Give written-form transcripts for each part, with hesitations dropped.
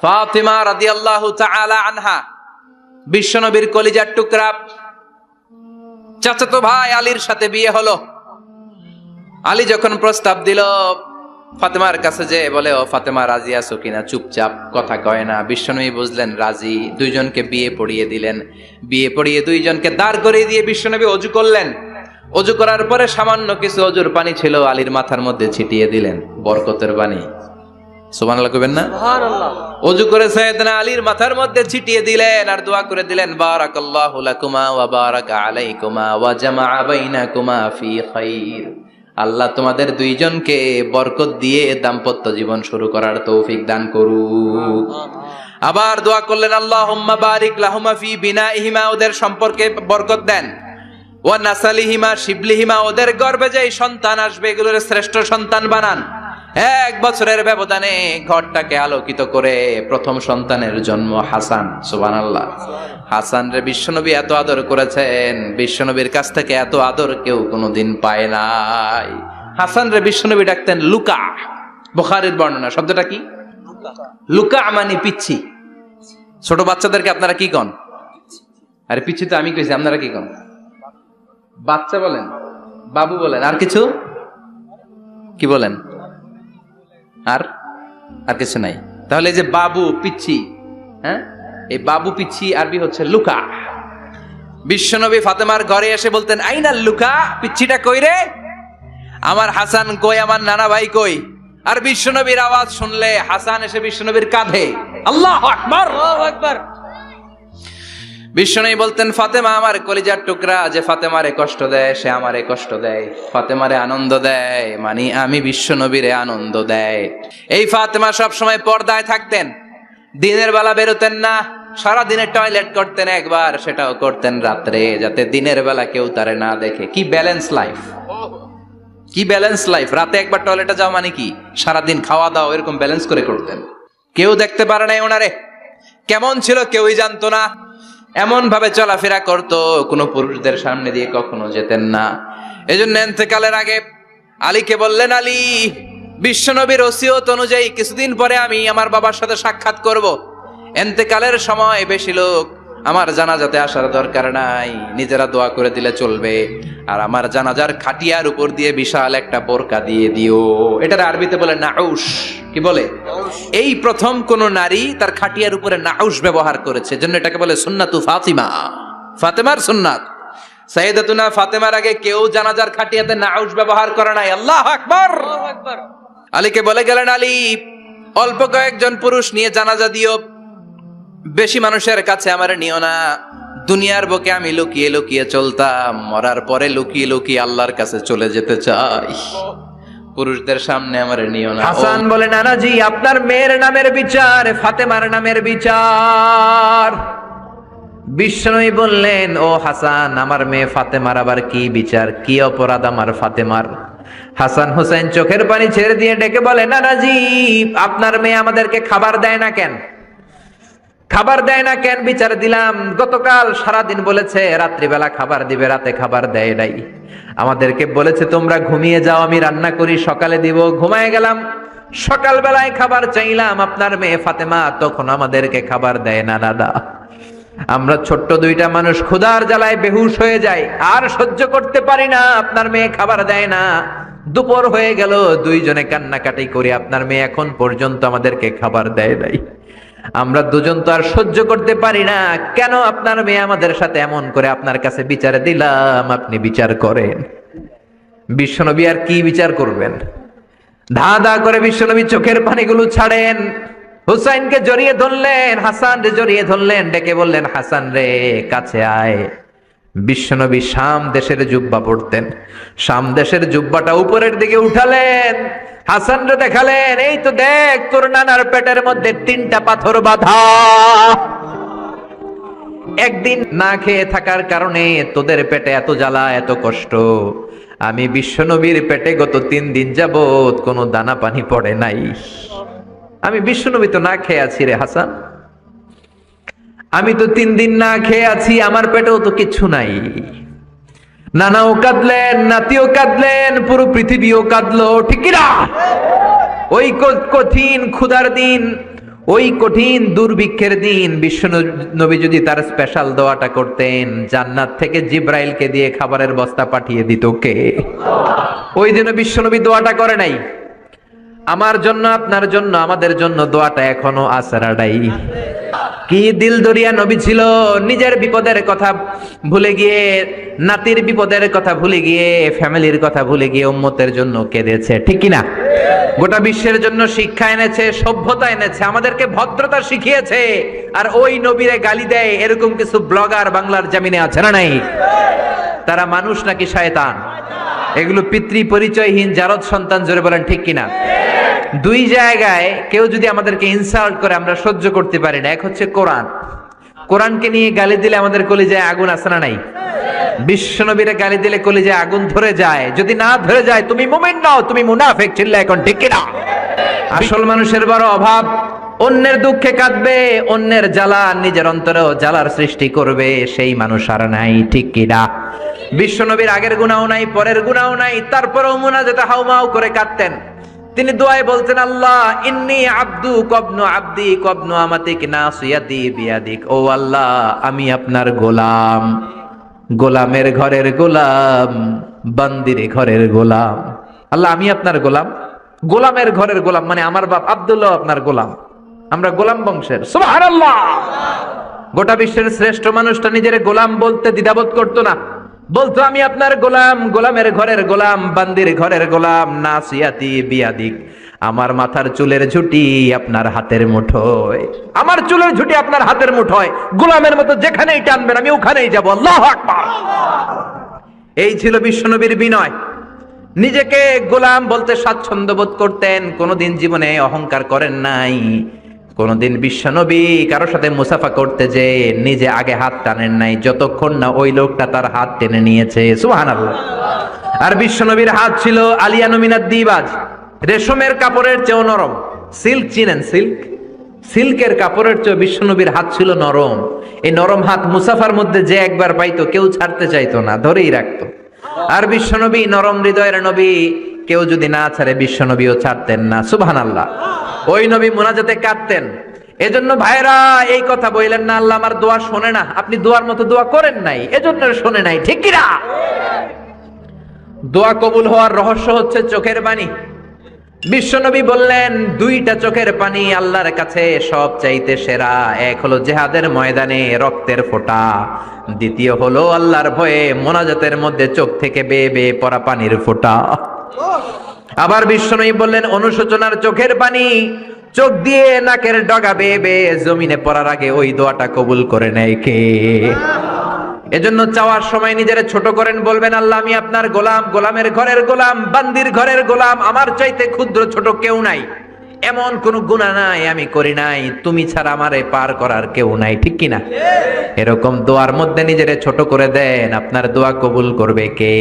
ফাতিমা রাদিয়াল্লাহু তাআলা আনহা বিশ্বনবীর কলিজার টুকরা চাচাতো ভাই আলীর সাথে বিয়ে হলো। আলী যখন প্রস্তাব দিল ফাতেমার কাছে যে বলে, ও ফাতেমা রাজি আছো কিনা? চুপচাপ, কথা কয় না। বিশ্বনবী বুঝলেন রাজি, দুইজনকে বিয়ে পড়িয়ে দিলেন। বিয়ে পড়িয়ে দুইজনকে দাঁড় করিয়ে দিয়ে বিশ্বনবী ওযু করলেন। ওযু করার পরে সামান্য কিছু ওযুর পানি ছিল আলীর মাথার মধ্যে ছিটিয়ে দিলেন, বরকতের পানি। সুবহানাল্লাহ কইবেন না? সুবহানাল্লাহ। ওযু করে সাইয়েদনা আলীর মাথার মধ্যে ছিটিয়ে দিলেন আর দোয়া করে দিলেন, বারাকাল্লাহু লাকুমা ওয়া বারাকা আলাইকুমা ওয়া জামাআ বাইনাকুমা ফি খাইর। আল্লাহ তোমাদের দুইজনকে বরকত দিয়ে দাম্পত্য জীবন শুরু করার তৌফিক দান করুক। আবার দোয়া করলেন, আল্লাহুম্মা বারিক লাহুমা ফি বিনাইহিমা, ওদের সম্পর্কে বরকত দেন। ওয়া নাসালিহিমা, শিবলিহিমা, ওদের গর্ভে যে সন্তান আসবে এগুলোর শ্রেষ্ঠ সন্তান বানান। 1 বছরের ব্যবধানে ঘরটাকে আলোকিত করে প্রথম সন্তানের জন্ম হাসান। সুবহানাল্লাহ। হাসান রে বিশ্বনবী এত আদর করেছেন, বিশ্বনবীর কাছ থেকে এত আদর কেউ কোনোদিন পায় নাই। হাসান রে বিশ্বনবী ডাকতেন লুকা। বুখারীর বর্ণনা, শব্দটা কি? লুকা মানে পিচ্ছি। ছোট বাচ্চাদেরকে আপনারা কি কন? আরে পিচ্ছি তো আমি কইছি, আপনারা কি কন? বাচ্চা বলেন, বাবু বলেন, আর কিছু কি বলেন? আর আর কিছু নাই। তাহলে এই যে বাবু পিচ্ছি, হ্যাঁ, এই বাবু পিচ্ছি আরবি হচ্ছে লুকা। বিশ্বনবী ফাতেমার ঘরে এসে বলতেন, আইনা লুকা, পিচ্ছিটা কই রে? আমার হাসান কই, আমার নানা ভাই কই? আর বিশ্বনবীর আওয়াজ শুনলে হাসান এসে বিশ্বনবীর কাঁধে। আল্লাহু আকবার, আল্লাহু আকবার। বিশ্বনবী বলতেন, ফাতেমা আমার কলিজার টুকরা, যে ফাতেমারে কষ্ট দেয় সে আমারে কষ্ট দেয়, ফাতেমারে আনন্দ দেয় মানে আমি বিশ্বনবীরে আনন্দ দেয়। এই ফাতেমা সব সময় পর্দায় থাকতেন, দিনের বেলা বেরোতেন না, সারা দিনে টয়লেট করতেন একবার, সেটাও করতেন রাত্রে, যাতে দিনের বেলা কেউ তারে না দেখে। কি ব্যালেন্স লাইফ, কি ব্যালেন্স লাইফ! রাতে একবার টয়লেটে যাও মানে কি সারাদিন খাওয়া দাওয়া এরকম ব্যালেন্স করে করতেন। কেউ দেখতে পারে না ওনারে কেমন ছিল, কেউই জানতো না। এমন ভাবে চলাফেরা করতো, কোনো পুরুষদের সামনে দিয়ে কখনো যেতেন না। এজন্য ইন্তেকালের আগে আলীকে বললেন, আলী, বিশ্বনবীর ওসিয়ত অনুযায়ী কিছুদিন পরে আমি আমার বাবার সাথে সাক্ষাৎ করব। ইন্তেকালের সময় বেশি লোক আমার জানাজাতে আসার দরকার নাই, নিজেরা দোয়া করে দিলে চলবে। আর আমার জানাজার খাটিয়ার উপর দিয়ে বিশাল একটা বোরকা দিয়ে দিও। এটার আরবিতে বলে নাউশ। কি বলে? এই প্রথম কোন নারী তার খাটিয়ার উপরে নাউশ ব্যবহার করেছে, জন্য এটাকে বলে সুন্নাতু ফাতিমা, ফাতেমার সুন্নাত। সাইয়েদাতুনা ফাতেমার আগে কেউ জানাজার খাটিয়াতে নাউশ ব্যবহার করে নাই। আল্লাহু আকবার, আল্লাহু আকবার। আলীকে বলে গেলেন, আলী, অল্প কয়েকজন পুরুষ নিয়ে জানাজা দিও, বেশি মানুষের কাছে আমার নিও না। দুনিয়ার বুকে আমি লুকিয়ে লুকিয়ে চলতাম, মরার পরে লুকিয়ে লুকিয়ে আল্লাহর কাছে চলে যেতে চাই, পুরুষদের সামনে আমার নিও না। হাসান বলে, নানাজি, আপনার মেয়ের নামের বিচার, ফাতেমার নামের বিচার। বিশ্বনবী বললেন, ও হাসান, আমার মেয়ে ফাতেমার আবার কি বিচার, কি অপরাধ আমার ফাতেমার? হাসান হুসেন চোখের পানি ছেড়ে দিয়ে ডেকে বলে, নানাজি, আপনার মেয়ে আমাদেরকে খাবার দেয় না কেন? খাবার দেয় না কেন? বিচার দিলাম, গতকাল সারাদিন বলেছে রাত্রিবেলা খাবার দিবে, রাতে খাবার দেয় নাই। আমাদেরকে বলেছে তোমরা ঘুমিয়ে যাও, আমি রান্না করি, সকালে দিব। ঘুমায় গেলাম, সকালবেলায় খাবার চাইলাম, আপনার মেয়ে ফাতেমা তখন আমাদেরকে খাবার দেয় না। দাদা, আমরা ছোট্ট দুইটা মানুষ ক্ষুধার জ্বালায় বেহুশ হয়ে যাই, আর সহ্য করতে পারি না, আপনার মেয়ে খাবার দেয় না। দুপুর হয়ে গেল, দুইজনে কান্নাকাটি করি, আপনার মেয়ে এখন পর্যন্ত আমাদেরকে খাবার দেয় নাই। আমরা দুজন তো আর সহ্য করতে পারি না, কেন আপনার মেয়ে আমাদের সাথে এমন করে? আপনার কাছে বিচার দিলাম, আপনি বিচার করেন। বিশ্বনবী আর কি বিচার করবেন? ধা ধা করে বিশ্বনবী চোখের পানিগুলো ছাড়েন, হুসাইনকে জড়িয়ে ধরলেন, হাসান রে জড়িয়ে ধরলেন, ডেকে বললেন, হাসান রে কাছে আয়। বিশ্বনবী শাম দেশের জুব্বা পড়তেন, শাম দেশের জুব্বাটা উপরের দিকে উঠালেন, হাসান রে দেখালেন, এই তো দেখ, তোর নানার পেটের মধ্যে 3টা পাথর বাঁধা। একদিন না খেয়ে থাকার কারণে তোদের পেটে এত জ্বালা, এত কষ্ট। আমি বিশ্বনবীর পেটে গত 3 দিন যাবত কোনো দানা পানি পড়ে নাই। আমি বিশ্বনবী তো না খেয়ে আছি রে হাসান, আমি তো 3 দিন না খেয়ে আছি, আমার পেটেও তো কিছু নাই। নানাও কাঁদলেন, নাতিও কাঁদলেন, পুরো পৃথিবীও কাঁদলো, ঠিক কি না? ওই কঠিন ক্ষুধার দিন, ওই কঠিন দুর্ভিক্ষের দিন বিশ্ব নবী যদি তার স্পেশাল দোয়াটা করতেন, জান্নাত থেকে জিব্রাইলকে দিয়ে খাবারের বস্তা পাঠিয়ে দিত কে? ওই দিনও বিশ্ব নবী দোয়াটা করে নাই। আমার জন্য, আপনার জন্য, আমাদের জন্য দোয়াটা এখনো আসরাডাই। কি দিল দরিয়া নবী ছিল, নিজের বিপদের কথা ভুলে গিয়ে, নাতির বিপদের কথা ভুলে গিয়ে, ফ্যামিলির কথা ভুলে গিয়ে উম্মতের জন্য কেঁদেছে, ঠিক কিনা? গোটা বিশ্বের জন্য শিক্ষা এনেছে, সভ্যতা এনেছে, আমাদেরকে ভদ্রতা শিখিয়েছে। আর ওই নবীরে গালি দেয় এরকম কিছু ব্লগার বাংলার জমিনে আছে না নাই? তারা মানুষ নাকি শয়তান? এগুলো পিতৃ পরিচয়হীন জারদ সন্তান, জোরে বলেন ঠিক কিনা? দুই জায়গায় কেউ যদি আমাদেরকে ইনসাল্ট করে আমরা সহ্য করতে পারি না। এক হচ্ছে কোরআন, কোরআনকে নিয়ে গালি দিলে আমাদের কলিজায় আগুন আছে না নাই? বিশ্ব নবীরে গালি দিলে কলিজায় আগুন ধরে যায়। যদি না ধরে যায় তুমি মুমিন নও, তুমি মুনাফিক। চিল্লা এখন ঠিক কিনা? আসল মানুষের বড় অভাব, অন্যের দুঃখে কাঁদবে, অন্যের জ্বালা নিজের অন্তরেও জ্বালার সৃষ্টি করবে, সেই মানুষ আর নাই, ঠিক কিনা? বিশ্ব নবীর আগের গুনাহও নাই, পরের গুনাহও নাই, তারপরেও মুনাজাতে হাউমাউ করে কাঁদতেন। তিনি দোয়ায় বলতেন, আল্লাহ ইন্নী আব্দু কবনু আব্দি কবনু আমাতিক নাসিয়াতি বিয়াদিক। ও আল্লাহ, আমি আপনার গোলাম, গোলামের ঘরের গোলাম, বান্দির ঘরের গোলাম। আল্লাহ আমি আপনার গোলাম, গোলামের ঘরের গোলাম, মানে আমার বাপ আব্দুল্লাহ আপনার গোলাম, আমরা গোলাম বংশের। সুবহানাল্লাহ। গোটা বিশ্বের শ্রেষ্ঠ মানুষটা নিজের গোলাম বলতে দ্বিধাবোধ করতো না, বলতো আমি আপনার গোলাম, গোলামের ঘরের গোলাম, বান্দির ঘরের গোলাম, নাসিয়াতি বিয়াদিক। আমার মাথার চুলের ঝুঁটি আপনার হাতের মুঠোয়, আমার চুলের ঝুঁটি আপনার হাতের মুঠোয়, গোলামের মতো যেখানেই টানবেন আমি ওখানেই যাব। আল্লাহু আকবার। এই ছিল বিশ্বনবীর বিনয়। নিজেকে গোলাম বলতে স্বাচ্ছন্দ্য বোধ করতেন, কোনোদিন জীবনে অহংকার করেন নাই। কোনদিন বিশ্বনবী কারোর সাথে মুসাফা করতে যে নিজে আগে হাত টানেন নাই, যতক্ষণ না ওই লোকটা তার হাত টেনে নিয়েছে। সুবহানাল্লাহ। আর বিশ্বনবীর হাত ছিল আলিয়ানু মিনাদ দিবাজ, রেশমের কাপড়ের চেয়েও নরম। সিল্ক চিনেন? সিল্ক, সিল্কের কাপড়ের চেয়ে বিশ্বনবীর হাত ছিল নরম। এই নরম হাত মুসাফার মধ্যে যে একবার পাইতো কেউ ছাড়তে চাইতো না, ধরেই রাখতো। আর বিশ্বনবী নরম হৃদয়ের নবী, কেউ যদি না ছাড়ে বিশ্বনবীও ছাড়তেন না। সুবহানাল্লাহ। ওই নবী মুনাজাতে কাঁদতেন। এজন্য ভাইরা এই কথা বললেন না আল্লাহ আমার দোয়া শোনে না, আপনি দোয়ার মতো দোয়া করেন নাই, এজন্য শোনে নাই, ঠিক কি না? দোয়া কবুল হওয়ার রহস্য হচ্ছে চোখের পানি। বিশ্বনবী বললেন, দুইটা চোখের পানি আল্লাহর কাছে সব চাইতে সেরা। এক হলো জিহাদের ময়দানে রক্তের ফোঁটা, দ্বিতীয় হলো আল্লাহর ভয়ে মোনাজাতের মধ্যে চোখ থেকে বেয়ে বেয়ে পড়া পানির ফোঁটা। আবার বিশ্বনবী বললেন, অনুশোচনার চোখের পানি চোখ দিয়ে নাকের ডগা বেয়ে বেয়ে জমিনে পড়ার আগে ওই দোয়াটা কবুল করে নেয় কে? এজন্য চাওয়ার সময় নিজেরা ছোট করেন, বলবেন আল্লাহ আমি আপনার গোলাম, গোলামের ঘরের গোলাম, বান্দির ঘরের গোলাম, আমার চাইতে ক্ষুদ্র ছোট কেউ নাই, এমন কোন গুনাহ নাই আমি করি নাই, তুমি ছাড়া আমারে পার করার কেউ নাই, ঠিক কিনা? এরকম দোয়ার মধ্যে নিজেরে ছোট করে দেন, আপনার দোয়া কবুল করবে কে?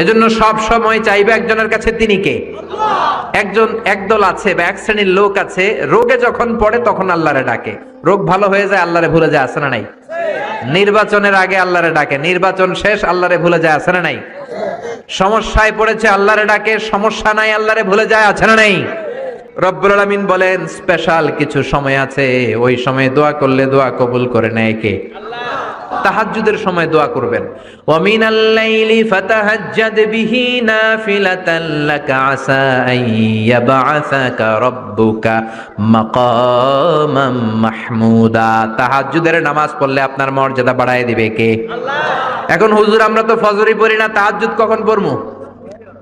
এজন্য সব সময় চাইবে একজনের কাছে, তিনি কে? একদল আছে বা এক শ্রেণীর লোক আছে, রোগে যখন পড়ে তখন আল্লাহরে ডাকে, রোগ ভালো হয়ে যায় আল্লাহরে ভুলে যায়, আছে না নাই? নির্বাচনের আগে আল্লাহরে ডাকে, নির্বাচন শেষ আল্লাহরে ভুলে যায়, আছে না নাই? সমস্যায় পড়েছে আল্লাহরে ডাকে, সমস্যা নাই আল্লাহরে ভুলে যায়, আছে না নাই? রব্বুল আলামিন বলেন স্পেশাল কিছু সময় আছে, ওই সময় দোয়া করলে দোয়া কবুল করে নেয় কে? তাহাজ্জুদের সময় দোয়া করবেন। ওয়া মিনাল লাইলি ফাতাহাজ্জাদ বিহি নাফিলাতান লাকা আসা আন ইয়াবআসাকা রাব্বুকা মাকামাম মাহমুদা। তাহাজ্জুদের নামাজ পড়লে আপনার মর্যাদা বাড়ায় দিবে কে? আল্লাহ। এখন হুজুর আমরা তো ফজরই পড়ি না, তাহাজ্জুদ কখন পড়মু?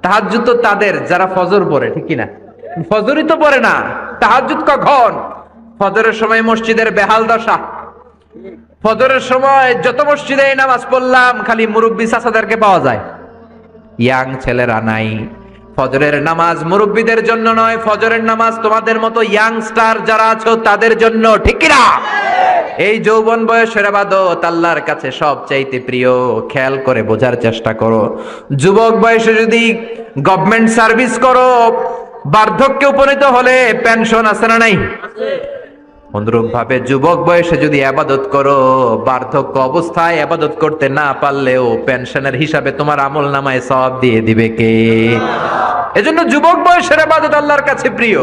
তাহাজ্জুদ তো তাদের যারা ফজর পড়ে, ঠিক কি না? ফজরই তো পড়ে না, তাহাজ্জুদ কখন? ফজরের সময় মসজিদের বেহাল দশা। ফজরের সময় যত মসজিদে নামাজ পড়লাম খালি মুরব্বী চাচাদেরকে পাওয়া যায়, ইয়াং ছেলেরা নাই। ফজরের নামাজ মুরব্বীদের জন্য নয়, ফজরের নামাজ তোমাদের মতো ইয়াংস্টার যারা আছো তাদের জন্য, ঠিক কি না? এই যৌবন বয়সের ইবাদত আল্লাহর কাছে সবচাইতে প্রিয়। খেয়াল করে বোঝার চেষ্টা করো, যুবক বয়সে যদি গভর্নমেন্ট সার্ভিস করো, বার্ধক্যে উপনীত হলে পেনশন আছে না নাই? অনুরূপ ভাবে যুবক বয়সে যদি ইবাদত করো, বার্ধক্য অবস্থায় ইবাদত করতে না পারলেও পেনশনের হিসাবে তোমার আমলনামায় সওয়াব দিয়ে দিবে কে? এজন্য যুবক বয়সের ইবাদত আল্লাহর কাছে প্রিয়।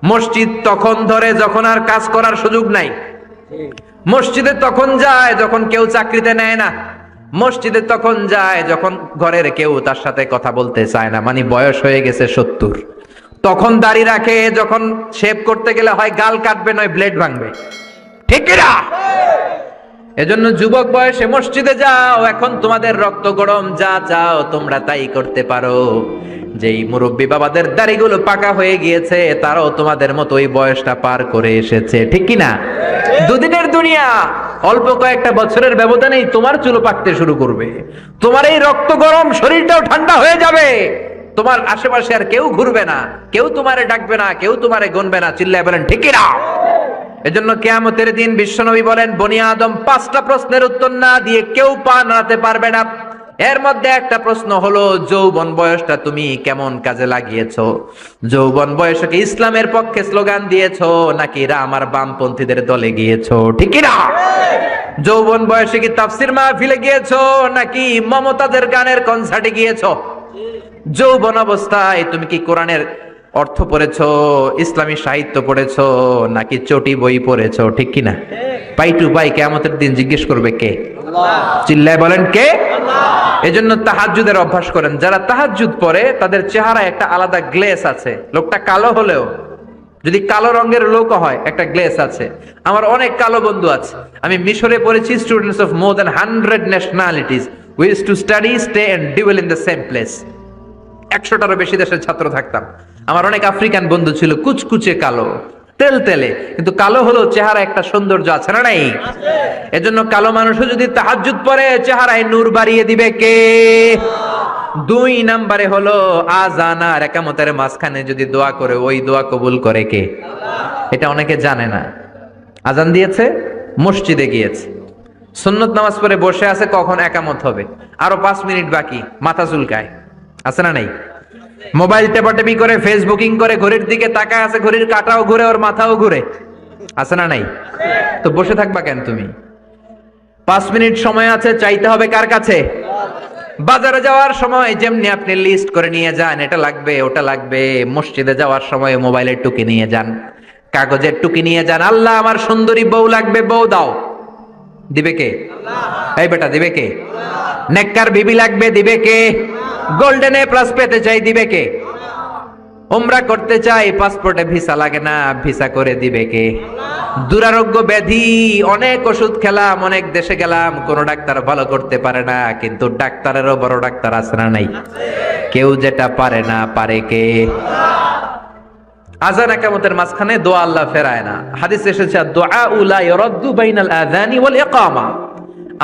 মসজিদ তখন ধরে যখন আর কাজ করার সুযোগ নাই। মসজিদে তখন যায় যখন কেউ চাকরিতে নেয় না। মসজিদে তখন যায় যখন ঘরের কেউ তার সাথে কথা বলতে চায় না, মানে বয়স হয়ে গেছে 70। তখন দাড়ি রাখে যখন শেভ করতে গেলে হয় গাল কাটবে নয় ব্লেড ভাঙবে, ঠিক না? এজন্য যুবক বয়সে মসজিদে যাও, এখন তোমাদের রক্ত গরম, যা চাও তোমরা তাই করতে পারো। যেই মুরব্বী বাবাদের দাড়িগুলো পাকা হয়ে গিয়েছে তারাও তোমাদের মতো ওই বয়সটা পার করে এসেছে, ঠিক কি না? দুদিনের দুনিয়া, অল্প কয়েকটা বছরের ব্যবধানেই তোমার চুল পাকতে শুরু করবে, তোমার এই রক্ত গরম শরীরটাও ঠান্ডা হয়ে যাবে, তোমার আশেপাশে আর কেউ ঘুরবে না, কেউ তোমারে ডাকবে না, কেউ তোমারে গুনবে না। চিল্লায় বলেন ঠিক কি না? এজন্য কিয়ামতের দিন বিশ্বনবী বলেন, বনি আদম 5টা প্রশ্নের উত্তর না দিয়ে কেউ পা নাড়াতে পারবে না। এর মধ্যে একটা প্রশ্ন হলো, যৌবন বয়সটা তুমি কেমন কাজে লাগিয়েছো? যৌবন বয়সে কি ইসলামের পক্ষে স্লোগান দিয়েছো নাকি আমার বামপন্থীদের দলে গিয়েছো, ঠিক কি না? যৌবন বয়সে কি তাফসির মাহফিলে গিয়েছো নাকি মমতাজের গানের কনসার্টে গিয়েছো? যৌবন অবস্থায় তুমি কি কোরআনের অর্থ পড়েছো, ইসলামী সাহিত্য পড়েছো নাকি চটি বই পড়েছো, ঠিক কিনা? পাই টু পাই কিয়ামতের দিন জিজ্ঞেস করবে কে? আল্লাহ। চিল্লায় বলেন কে? আল্লাহ। এজন্য তাহাজ্জুদের অভ্যাস করেন। যারা তাহাজ্জুদ পড়ে তাদের চেহারায় একটা আলাদা গ্লেস আছে। লোকটা কালো হলেও, যদি কালো রঙের লোক হয়, একটা গ্লেস আছে। আমার অনেক কালো বন্ধু আছে। আমি মিশরে পড়েছি, students of more than 100 nationalities, we used to study, stay and dwell in the same place. 100টারও বেশি দেশের ছাত্র থাকতাম। আমার অনেক আফ্রিকান বন্ধু ছিল, কুচকুচে কালো, তেল তেলে, কিন্তু কালো হলেও চেহারা একটা সৌন্দর্য আছে না নাই? এজন্য কালো মানুষও যদি তাহাজ্জুদ পড়ে চেহারায় নূর বাড়িয়ে দিবে কে? 2 নম্বরে হলো আযান আর ইকামতের মাঝখানে যদি দোয়া করে, ওই দোয়া কবুল করে কে? এটা অনেকে জানে না। আযান দিয়েছে, মসজিদে গিয়েছে, সুন্নত নামাজ পড়ে বসে আছে, কখন ইকামত হবে, আরো 5 মিনিট বাকি, মাথা চুলকায়, আছে না নাই? মোবাইল টেপাটেপি করে, ফেসবুকিং করে, ঘড়ির দিকে তাকায় আছে, ঘড়ির কাঁটাও ঘুরে, ওর মাথাও ঘুরে, আছে না নাই? তো বসে থাকবা কেন তুমি? 5 মিনিট সময় আছে, চাইতে হবে কার কাছে? বাজারে যাওয়ার সময় যেমনি আপনি লিস্ট করে নিয়ে যান, এটা লাগবে ওটা লাগবে, মসজিদে যাওয়ার সময় মোবাইলের টুকি নিয়ে যান, কাগজের টুকি নিয়ে যান। আল্লাহ আমার সুন্দরী বউ লাগবে, বউ দাও, দিবে কে? এই বেটা, দিবে কে? নেককার বিবি লাগবে, দিবে কে? গোল্ডেন এ প্লাস পেতে চাই, দিবে কে? উমরা করতে চাই, পাসপোর্টে ভিসা লাগে না, ভিসা করে দিবে কে? দুরারোগ্য ব্যাধি, অনেক ওষুধ খেলাম, অনেক দেশে গেলাম, কোন ডাক্তার ভালো করতে পারে না, কিন্তু ডাক্তারেরও বড় ডাক্তার আছে না নাই? কেউ যেটা পারে না, পারে কে? আযান ইকামতের মাঝখানে দোয়া আল্লাহ ফেরায় না। হাদিসে এসেছে, দুআ লা ইরাদ্দু বাইনাল আযানি ওয়াল ইকামা।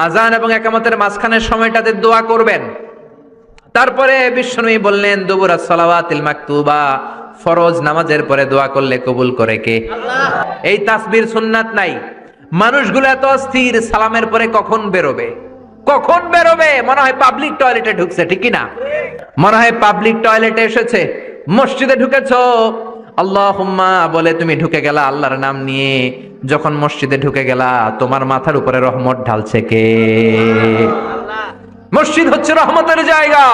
আযান এবং ইকামতের মাঝখানের সময়টাতে দোয়া করবেন। তারপরে বিশ্বনবী বললেন, দুবুরাস সালাওয়াতিল মাকতুবা, ফরজ নামাজের পরে দোয়া করলে কবুল করে কে? আল্লাহ। এই তাসবির সুন্নাত নাই। মানুষগুলো এত অস্থির, সালামের পরে কখন বেরোবে, কখন বেরোবে, মনে হয় পাবলিক টয়লেটে ঢুকছে, ঠিক কি না? মনে হয় পাবলিক টয়লেটে এসেছে। মসজিদে ঢুকেছো, আল্লাহুম্মা বলে তুমি ঢুকে গেলা আল্লাহর নাম নিয়ে, যখন মসজিদে ঢুকে গেলা তোমার মাথার উপরে রহমত ঢালছে কে? মসজিদ হচ্ছে রহমতের জায়গা।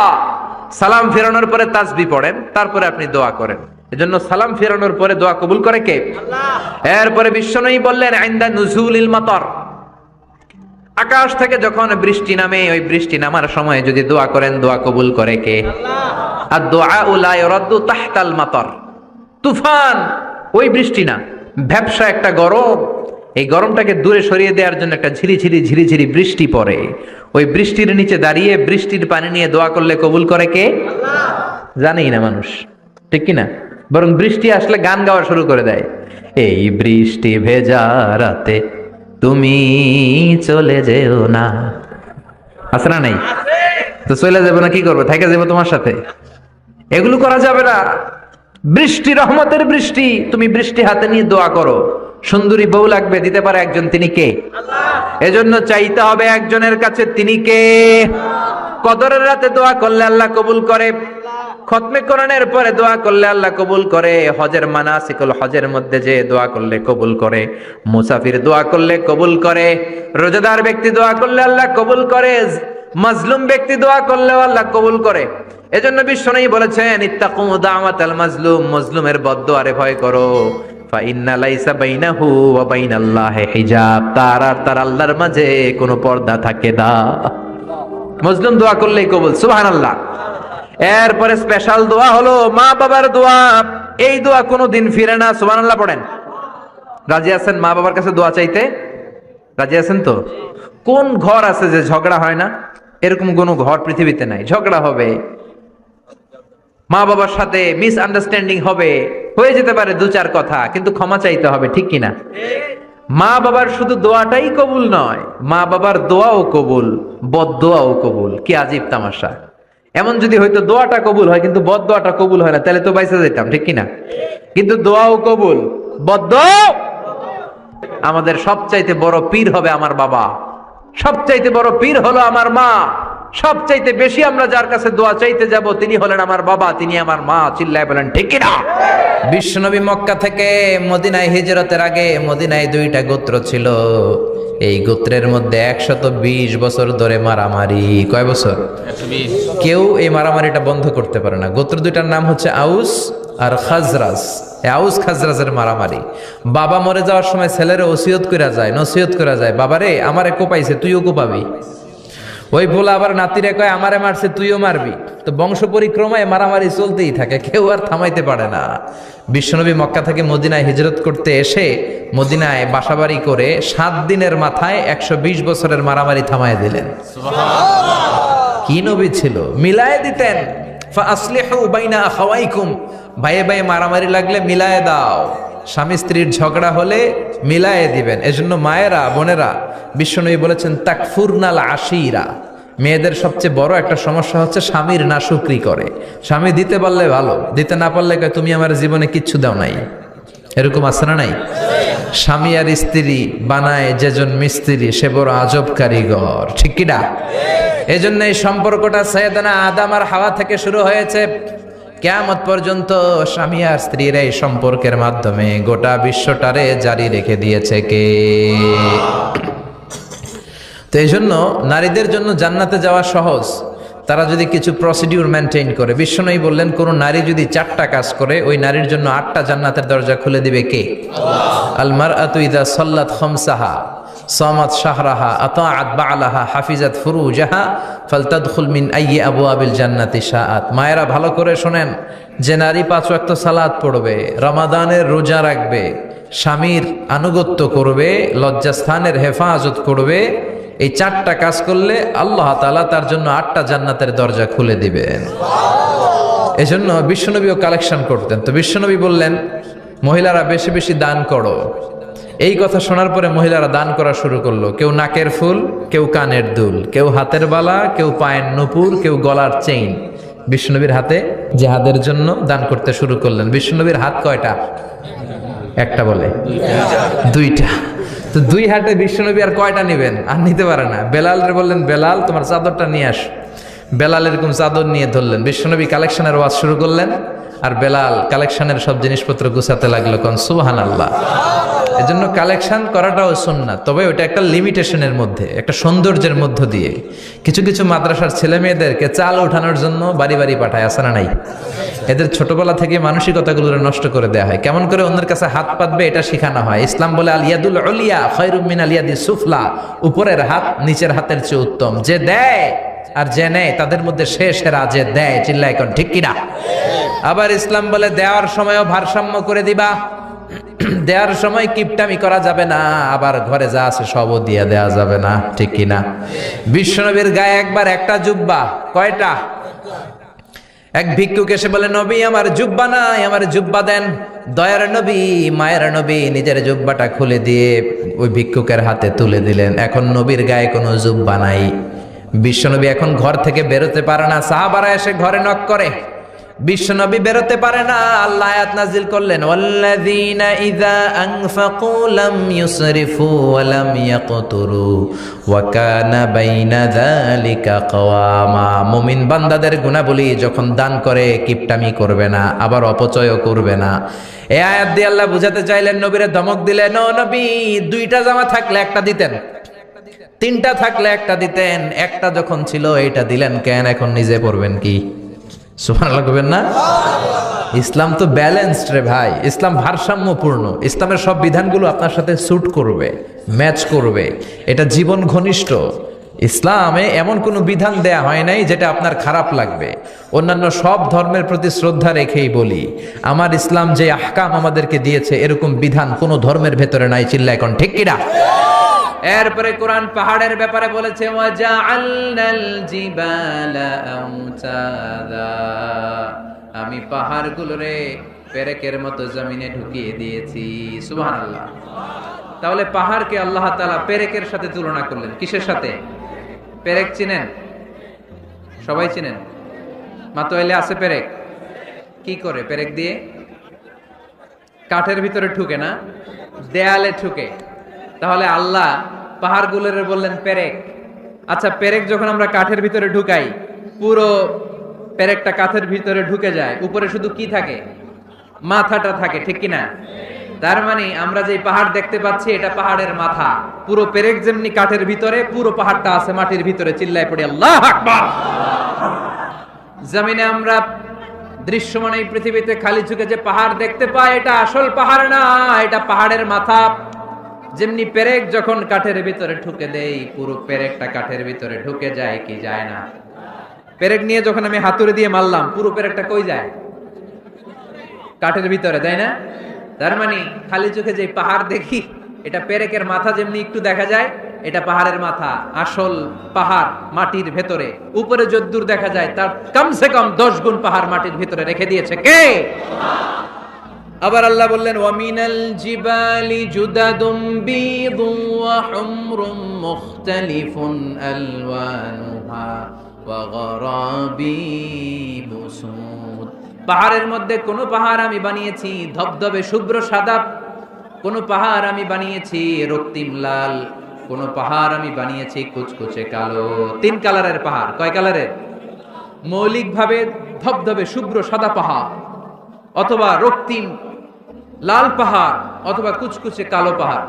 সালাম ফেরানোর পরে তাসবিহ পড়েন, তারপরে আপনি দোয়া করেন। এজন্য সালাম ফেরানোর পরে দোয়া কবুল করে কে? আল্লাহ। এরপরে বিশ্বনবী বললেন, ইনদা নুজুলিল মাতার, আকাশ থেকে যখন বৃষ্টি নামে, ওই বৃষ্টি নামার সময় যদি দোয়া করেন, দোয়া কবুল করে কে? আল্লাহ। আদ-দুআউ লা ইরাদ্দু তাহতাল মাতার। তুফান, ওই বৃষ্টি না, ভ্যাপসা একটা গরম, এই গরমটাকে দূরে সরিয়ে দেওয়ার জন্য একটা ঝিরিঝিরি ঝিরিঝিরি বৃষ্টি পড়ে। ওই বৃষ্টির নিচে দাঁড়িয়ে বৃষ্টির পানি নিয়ে দোয়া করলে কবুল করে কে? আল্লাহ। জানেই না মানুষ, ঠিক কি না? বরং বৃষ্টি আসলে গান গাওয়া শুরু করে দেয়, এই বৃষ্টি ভেজা রাতে তুমি চলে যেও না, আছে না নাই? তো চলে যাবো না, কি করবো, থেকে যাবো তোমার সাথে? এগুলো করা যাবে না। বৃষ্টি রহমতের বৃষ্টি, তুমি বৃষ্টি হাতে নিয়ে দোয়া করো। সুন্দরী বউ লাগবে, দিতে পারে একজন, তিনি কে? আল্লাহ। এজন্য চাইতে হবে একজনের কাছে, তিনি কে? কদরের রাতে দোয়া করলে আল্লাহ কবুল করে, খতমে কোরআনের পরে দোয়া করলে আল্লাহ কবুল করে, হজের মানাসিকুল হজের মধ্যে যে দোয়া করলে কবুল করে, মুসাফির দোয়া করলে কবুল করে, রোজাদার ব্যক্তি দোয়া করলে আল্লাহ কবুল করে, মাজলুম ব্যক্তি দোয়া করলেও আল্লাহ কবুল করে। এজন্য বিশ্বনবী বলেছেন, ইত্তাকু দাওয়াতাল মাজলুম, মাজলুমের বদদোয়ারে ভয় করো। ফা ইন্না লাইসা বাইনাহু ওয়া বাইনাল্লাহি হিজাব, তার আর তার আল্লাহর মাঝে কোনো পর্দা থাকে না। মাজলুম দোয়া করলেই কবুল, সুবহানাল্লাহ। এরপরে স্পেশাল দোয়া হলো মা বাবার দোয়া। এই দোয়া কোনোদিন ফিরে না, সুবহানাল্লাহ পড়েন। রাজি আছেন মা বাবার কাছে দোয়া চাইতে? রাজি আছেন তো? কোন ঘর আছে যে ঝগড়া হয় না? এরকম কোন ঘর পৃথিবীতে নাই। ঝগড়া হবে, মা বাবার সাথে মিস আন্ডারস্ট্যান্ডিং হবে, হয়ে যেতে পারে দু চার কথা, কিন্তু ক্ষমা চাইতে হবে, ঠিক কিনা? মা বাবার শুধু দোয়াটাই কবুল নয়, মা বাবার দোয়াও কবুল, বদদোয়াও কবুল। কি আজীব তামাশা! এমন যদি হয়তো দোয়াটা কবুল হয় কিন্তু বদদোয়াটা কবুল হয় না, তাহলে তো বাইসা যেতাম, ঠিক কিনা? কিন্তু দোয়াও কবুল, বদদোয়া। আমাদের সবচাইতে বড় পীর হবে আমার বাবা, সবচাইতে বড় পীর হলো আমার মা। সবচাইতে বেশি আমরা যার কাছে দোয়া চাইতে যাব তিনি হলেন আমার বাবা, তিনি আমার মা। চিল্লায় বলেন ঠিক কিনা? বিশ্বনবী মক্কা থেকে মদিনায় হিজরতের আগে মদিনায় দুইটা গোত্র ছিল। এই গোত্রের মধ্যে 120 বছর ধরে মারামারি। কয় বছর? 120। কেউ এই মারামারিটা বন্ধ করতে পারে না। গোত্র দুইটার নাম হচ্ছে আউস আর খাজরাজ। আউস খাজরাজের মারামারি। বাবা মরে যাওয়ার সময় ছেলেরা ওসিয়ত করা যায়, নসিহত করা যায়, বাবারে আমারে কোপাইছে তুইও কোপাবি। ওই বলে আবার নাতিরে কয় আমারে মারছে তুইও মারবি। তো বংশ পরিক্রমায় মারামারি চলতেই থাকে, কেউ আর থামাইতে পারে না। বিশ্বনবী মক্কা থেকে মদিনায় হিজরত করতে এসে মদিনায় বাসাবাড়ি করে 7 দিনের মাথায় 120 বছরের মারামারি থামায় দিলেন। কি নবী ছিল! মিলায় দিতেন। ফাসলিহু বাইনা আখাওয়াইকুম, ভাইয়ে ভাইয়ে মারামারি লাগলে মিলায়ে দাও। স্বামী স্ত্রীর ঝগড়া হলে মিলায়ে দিবেন। এজন্য মায়েরা, বোনেরা, বিশ্বনবী বলেছেন তাকফুরনাল আশিরা, মেয়েদের সবচেয়ে বড় একটা সমস্যা হচ্ছে স্বামীর নাশুকরি করে। স্বামী দিতে পারলে ভালো, দিতে না পারলে কয় তুমি আমার জীবনে কিচ্ছু দাও নাই। এরকম আছে না নাই? স্বামী আর স্ত্রী বানায় যেজন মিস্ত্রি সে বড় আজব কারিগর, ঠিক কিনা? এজন্য এই সম্পর্কটা সাইয়েদানা আদম আর হাওয়া থেকে শুরু হয়েছে। কিয়ামত পর্যন্ত স্বামী আর স্ত্রীর এই সম্পর্কের মাধ্যমে গোটা বিশ্বটারে জারি রেখে দিয়েছে কে? তো এই জন্য নারীদের জন্য জান্নাতে যাওয়া সহজ, তারা যদি কিছু প্রসিডিউর মেনটেন করে। বিশ্বনবী বললেন কোন নারী যদি 4টা কাজ করে ওই নারীর জন্য 8টা জান্নাতের দরজা খুলে দিবে কে? আল মারআতু ইযা সাল্লাত খামসাহা সামাত শাহরাহা আতাআত বা'লাহা হাফিজাত ফুরুজাহা ফালতাদখুল মিন আইয়ি আবওয়াবিল জান্নাতি শাআত। মায়েরা ভালো করে শোনেন, যে নারী 5 ওয়াক্ত সালাত পড়বে, রমাদানের রোজা রাখবে, স্বামীর আনুগত্য করবে, লজ্জাস্থানের হেফাজত করবে, এই 4টা কাজ করলে আল্লাহ তাআলা তার জন্য 8টা জান্নাতের দরজা খুলে দিবেন। এজন্য বিশ্বনবীও কালেকশন করতেন। তো বিশ্বনবী বললেন মহিলারা বেশি বেশি দান করো। এই কথা শোনার পরে মহিলারা দান করা শুরু করলো। কেউ নাকের ফুল, কেউ কানের দুল, কেউ হাতের বালা, কেউ পায়ের নুপুর, কেউ গলার চেইন বিশ্বনবীর হাতে জিহাদের জন্য দান করতে শুরু করলেন। বিশ্বনবীর হাত কয়টা? একটা বলে 2টা। তো 2 হাতে বিশ্বনবী আর কয়টা নেবেন? আর নিতে পারে না। বেলালের বললেন বেলাল তোমার চাদরটা নিয়ে আস। বেলাল এরকম চাদর নিয়ে ধরলেন। বিশ্বনবী কালেকশনের ওয়াজ শুরু করলেন আর বেলাল কালেকশনের সব জিনিসপত্র গুছাতে লাগলো। কোন সুবহানাল্লাহ। এজন্য কালেকশন করাটাও সুন্নাত, তবে ওটা একটা লিমিটেশনের মধ্যে, একটা সৌন্দর্যের মধ্য দিয়ে। কিছু কিছু মাদ্রাসার ছেলে মেয়েদেরকে চাল ওঠানোর জন্য বাড়ি বাড়ি পাঠায়, আসে না নাই? এদের ছোটবেলা থেকে মানসিকতাগুলো নষ্ট করে দেওয়া হয়। কেমন করে অন্যের কাছে হাত পাতবে এটা শেখানো হয়। ইসলাম বলে আল ইয়াদুল উলিয়া খায়রুম মিনাল ইয়াদিস সুফলা, উপরের হাত নিচের হাতের চেয়ে উত্তম। যে দেয় আর যে নেয় তাদের মধ্যে সেরা যে দেয়। চিল্লায় কোন ঠিক কিনা? আবার ইসলাম বলে দেওয়ার সময়ও ভারসাম্য করে দিবা, দেওয়ার সময় কিপটামি করা যাবে না, আবার ঘরে যা আছে সবও দিয়ে দেওয়া যাবে না, ঠিক কিনা? বিশ্বনবীর গায়ে একবার একটা জুব্বা, কয়টা? এক ভিক্ষুক এসে বলে নবী আমার জুব্বা নাই, আমার জুব্বা দেন। দয়ার নবী, মায়ের নবী নিজের জুব্বাটা খুলে দিয়ে ওই ভিক্ষুকের হাতে তুলে দিলেন। এখন নবীর গায়ে কোনো জুব্বা নাই। বিশ্বনবী এখন ঘর থেকে বেরোতে পারে না। সাহাবারা এসে ঘরে নক করে, বিশ্বনবী বেরোতে পারে না। আল্লাহ আয়াত নাজিল করলেন ওয়াল্লাযীনা ইযা আনফাকু লাম ইউসরিফু ওয়া লাম ইয়াকতুরু ওয়া কানা বাইনা যালিকা কওয়ামা। মুমিন বান্দাদের গুণাবলী যখন দান করে কিপটামি করবে না, আবার অপচয়ও করবে না। এই আয়াত দিয়ে আল্লাহ বুঝাতে চাইলেন, নবীরে ধমক দিলেন, ও নবী 2টা জামা থাকলে একটা দিতেন, তিনটা থাকলে একটা দিতেন, একটা যখন ছিল এটা দিলেন কেন? এখন নিজে পড়বেন কি? সুবহানাল্লাহ কইবেন না? ইসলাম তো ব্যালেন্সড রে ভাই, ইসলাম ভারসাম্যপূর্ণ। ইসলামের সব বিধানগুলো আপনার সাথে স্যুট করবে, ম্যাচ করবে, এটা জীবন ঘনিষ্ঠ। ইসলামে এমন কোনো বিধান দেয়া হয় নাই যেটা আপনার খারাপ লাগবে। অন্যান্য সব ধর্মের প্রতি শ্রদ্ধা রেখেই বলি, আমার ইসলাম যে আহকাম আমাদেরকে দিয়েছে এরকম বিধান কোনো ধর্মের ভেতরে নাই। চিল্লা এখন ঠিক কিনা? এরপরে কোরআন পাহাড়ের ব্যাপারে বলেছে, ওয়াজআলনাল জিবালা আওতাদা, আমি পাহাড়গুলোরে পেরেকের মতো জমিনে ঢুকিয়ে দিয়েছি। সুবহানাল্লাহ। তাহলে পাহাড়কে আল্লাহ তাআলা পেরেকের সাথে তুলনা করলেন। কিসের সাথে? পেরেক চিনেন? সবাই চিনেন? মাতোয়াইলে আছে পেরেক। কি করে পেরেক দিয়ে? কাঠের ভিতরে ঠুকে না, দেয়ালে ঠুকে। তাহলে আল্লাহ পাহাড়গুলোরে বললেন পেরেক। আচ্ছা, পেরেক যখন আমরা কাঠের ভিতরে ঢুকাই, পুরো পেরেকটা কাঠের ভিতরে ঢুকে যায়, উপরে শুধু কি থাকে? মাথাটা থাকে, ঠিক কিনা? তার মানে আমরা যে পাহাড় দেখতে পাচ্ছি এটা পাহাড়ের মাথা। পুরো পেরেক যেমনি কাঠের ভিতরে, পুরো পাহাড়টা আছে মাটির ভিতরে। চিল্লায় পড়ি আল্লাহু আকবার। জমিনে আমরা দৃশ্যমান এই পৃথিবীতে খালি চোখে যে পাহাড় দেখতে পাই, এটা আসল পাহাড় না, এটা পাহাড়ের মাথা। যেমনি পেরেক যখন কাঠের ভিতরে ঢুকে দেই, পুরো পেরেকটা কাঠের ভিতরে ঢুকে যায় কি যায় না? পেরেক নিয়ে যখন আমি হাতুড়ি দিয়ে মারলাম, পুরো পেরেকটা কই যায়? কাঠের ভিতরে, তাই না? তার মানে খালি চোখে যে পাহাড় দেখি, এটা পেরেকের মাথা যেমনি একটু দেখা যায়, এটা পাহাড়ের মাথা। আসল পাহাড় মাটির ভেতরে, উপরে যদ্দূর দেখা যায় তার কমসে কম 10 গুণ পাহাড় মাটির ভিতরে রেখে দিয়েছে কে? আবার আল্লাহ বললেন, ওয়ামিনাল জিবালি জুদাদুম বীদুন ওয়া হুমরুম মুখতালিফুন আলওয়ানুহা ওয়া গরাবিবু সুদ। পাহাড়ের মধ্যে কোন পাহাড় আমি বানিয়েছি ধবধবে শুভ্র সাদা, কোন পাহাড় আমি বানিয়েছি রক্তিম লাল, কোন পাহাড় আমি বানিয়েছি কুচকুচে কালো। 3 কালারের পাহাড়। কয় কালারের? মৌলিকভাবে ধবধবে শুভ্র সাদা পাহাড়, অথবা রক্তিম লাল পাহাড়, অথবা কুচকুচে কালো পাহাড়।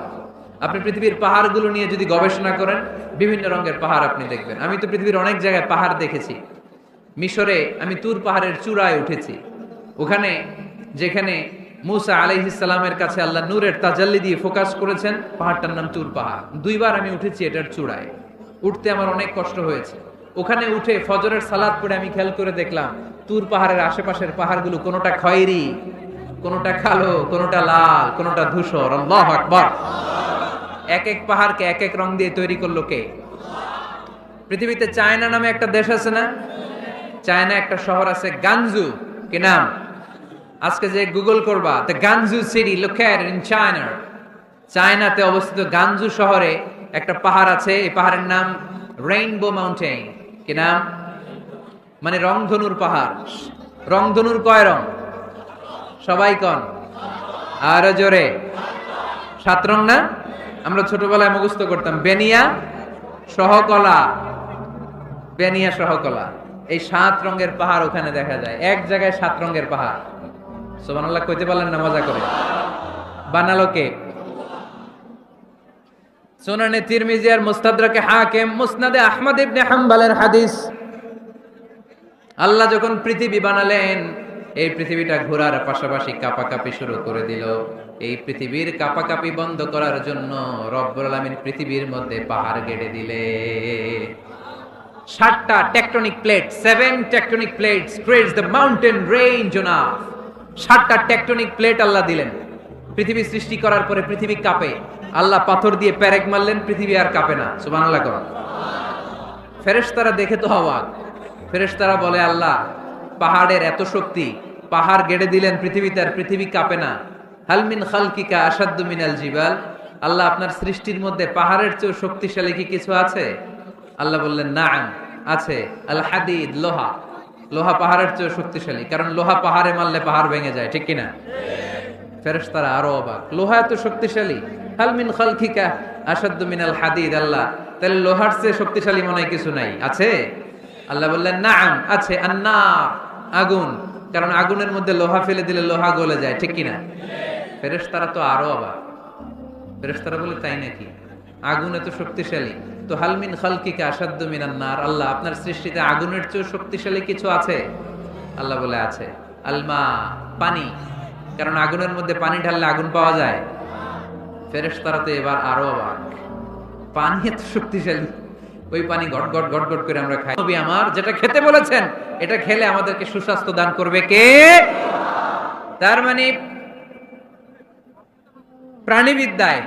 আপনি পৃথিবীর পাহাড়গুলো নিয়ে যদি গবেষণা করেন, বিভিন্ন রঙের পাহাড় আপনি দেখবেন। আমি তো পৃথিবীর অনেক জায়গায় পাহাড় দেখেছি। মিশরে আমি তুর পাহাড়ের চূড়ায় উঠেছি। ওখানে যেখানে মুসা আলাইহিস সালামের কাছে আল্লাহ নূরের তাজাল্লি দিয়ে ফোকাস করেছেন, পাহাড়টার নাম তুর পাহাড়। 2 বার আমি উঠেছি এটার চূড়ায়। উঠতে আমার অনেক কষ্ট হয়েছে। ওখানে উঠে ফজরের সালাত পড়ে আমি খেয়াল করে দেখলাম তুর পাহাড়ের আশেপাশের পাহাড়গুলো কোনোটা খয়েরি, কোনোটা কালো, কোনোটা লাল, কোনোটা ধূসর। আল্লাহু আকবার। এক এক পাহাড়কে এক এক রং দিয়ে তৈরি করলো কে? পৃথিবীতে চায়না নামে একটা দেশ আছে না? চায়না একটা শহর আছে গানজু। কি নাম? আজকে যে গুগল করবা, the গানজু city located in China. চায়নাতে অবস্থিত গানজু শহরে একটা পাহাড় আছে। এই পাহাড়ের নাম রেইনবো মাউন্টেন। কি নাম? মানে রংধনুর পাহাড়। রংধনুর কয় রং? সবাই কন, আরো জোরে। 7 রং না? আমরা ছোটবেলায় মুখস্থ করতাম, বেনিয়া সহকলা, বেনিয়া সহকলা। এই 7 রঙের পাহাড় ওখানে দেখা যায়। এক জায়গায় 7 রঙের পাহাড়। সুবহানাল্লাহ কইতে পারলেন না? মজা করে বানালো কে? সুনানে তিরমিজি আর মুস্তাদরাকে হাকিম, মুসনাদে আহমদ ইবনে হাম্বলের হাদিস। আল্লাহ যখন পৃথিবী বানালেন, এই পৃথিবীটা ঘোরার পাশাপাশি কাঁপাকাঁপি শুরু করে দিল। এই পৃথিবীর কাঁপাকাঁপি বন্ধ করার জন্য রব্বুল আলামিন পৃথিবীর মধ্যে পাহাড় গেড়ে দিলে। 7টা tectonic plate, 7 tectonic plates creates the mountain range on earth. 7টা টেকটনিক প্লেট আল্লাহ দিলেন। পৃথিবী সৃষ্টি করার পরে পৃথিবী কাঁপে। আল্লাহ পাথর দিয়ে পেরেক মারলেন, পৃথিবী আর কাঁপে না। সুবহানাল্লাহ। ফেরেশতারা দেখে তো অবাক। ফেরেশতারা বলে, আল্লাহ পাহাড়ের এত শক্তি, পাহাড় গেড়ে দিলেন পৃথিবীতে, আর পৃথিবী কাঁপে না। হাল মিন খালকিকা আশাদ্দু মিনাল জিবাল। আল্লাহ আপনার সৃষ্টির মধ্যে পাহাড়ের চেয়ে শক্তিশালী কি কিছু আছে? আল্লাহ বললেন, নাআম, আছে। আল হাদিদ, লোহা। লোহা পাহাড়ের চেয়ে শক্তিশালী, কারণ লোহা পাহাড়ে মারলে পাহাড় ভেঙে যায়, ঠিক কিনা? ফেরেশতারা আরো অবাক, লোহা এত শক্তিশালী। হাল মিন খালকিকা আশাদ্দু মিনাল হাদিদ। আল্লাহ, তাহলে লোহার চেয়ে শক্তিশালী মনে হয় কিছু নাই, আছে? আল্লাহ বললেন, নাআম, আছে। আন্নার, আগুন, কারণ আগুনের মধ্যে লোহা ফেলে দিলে লোহা গলে যায়, ঠিক কিনা? ফেরেশতারা তো আরো অবাক। ফেরেশতারা বলে, তাই নাকি? আগুন এত শক্তিশালী, তো হালমিন খালকিকা আসাদ্দু মিনান নার, আল্লাহ আপনার সৃষ্টিতে আগুনের চেয়ে শক্তিশালী কিছু আছে? আল্লাহ বলে আছে। আলমা, পানি, কারণ আগুনের মধ্যে পানি ঢাললে আগুন পাওয়া যায়। ফেরেশতারা তো এবার আরো অবাক, পানি এত শক্তিশালী, ওই পানি গট গট গট গট করে আমরা খাই। নবী আমার যেটা খেতে বলেছেন এটা খেলে আমাদেরকে সুস্বাস্থ্য দান করবে কে? তার মানে প্রাণীবিদ্যায়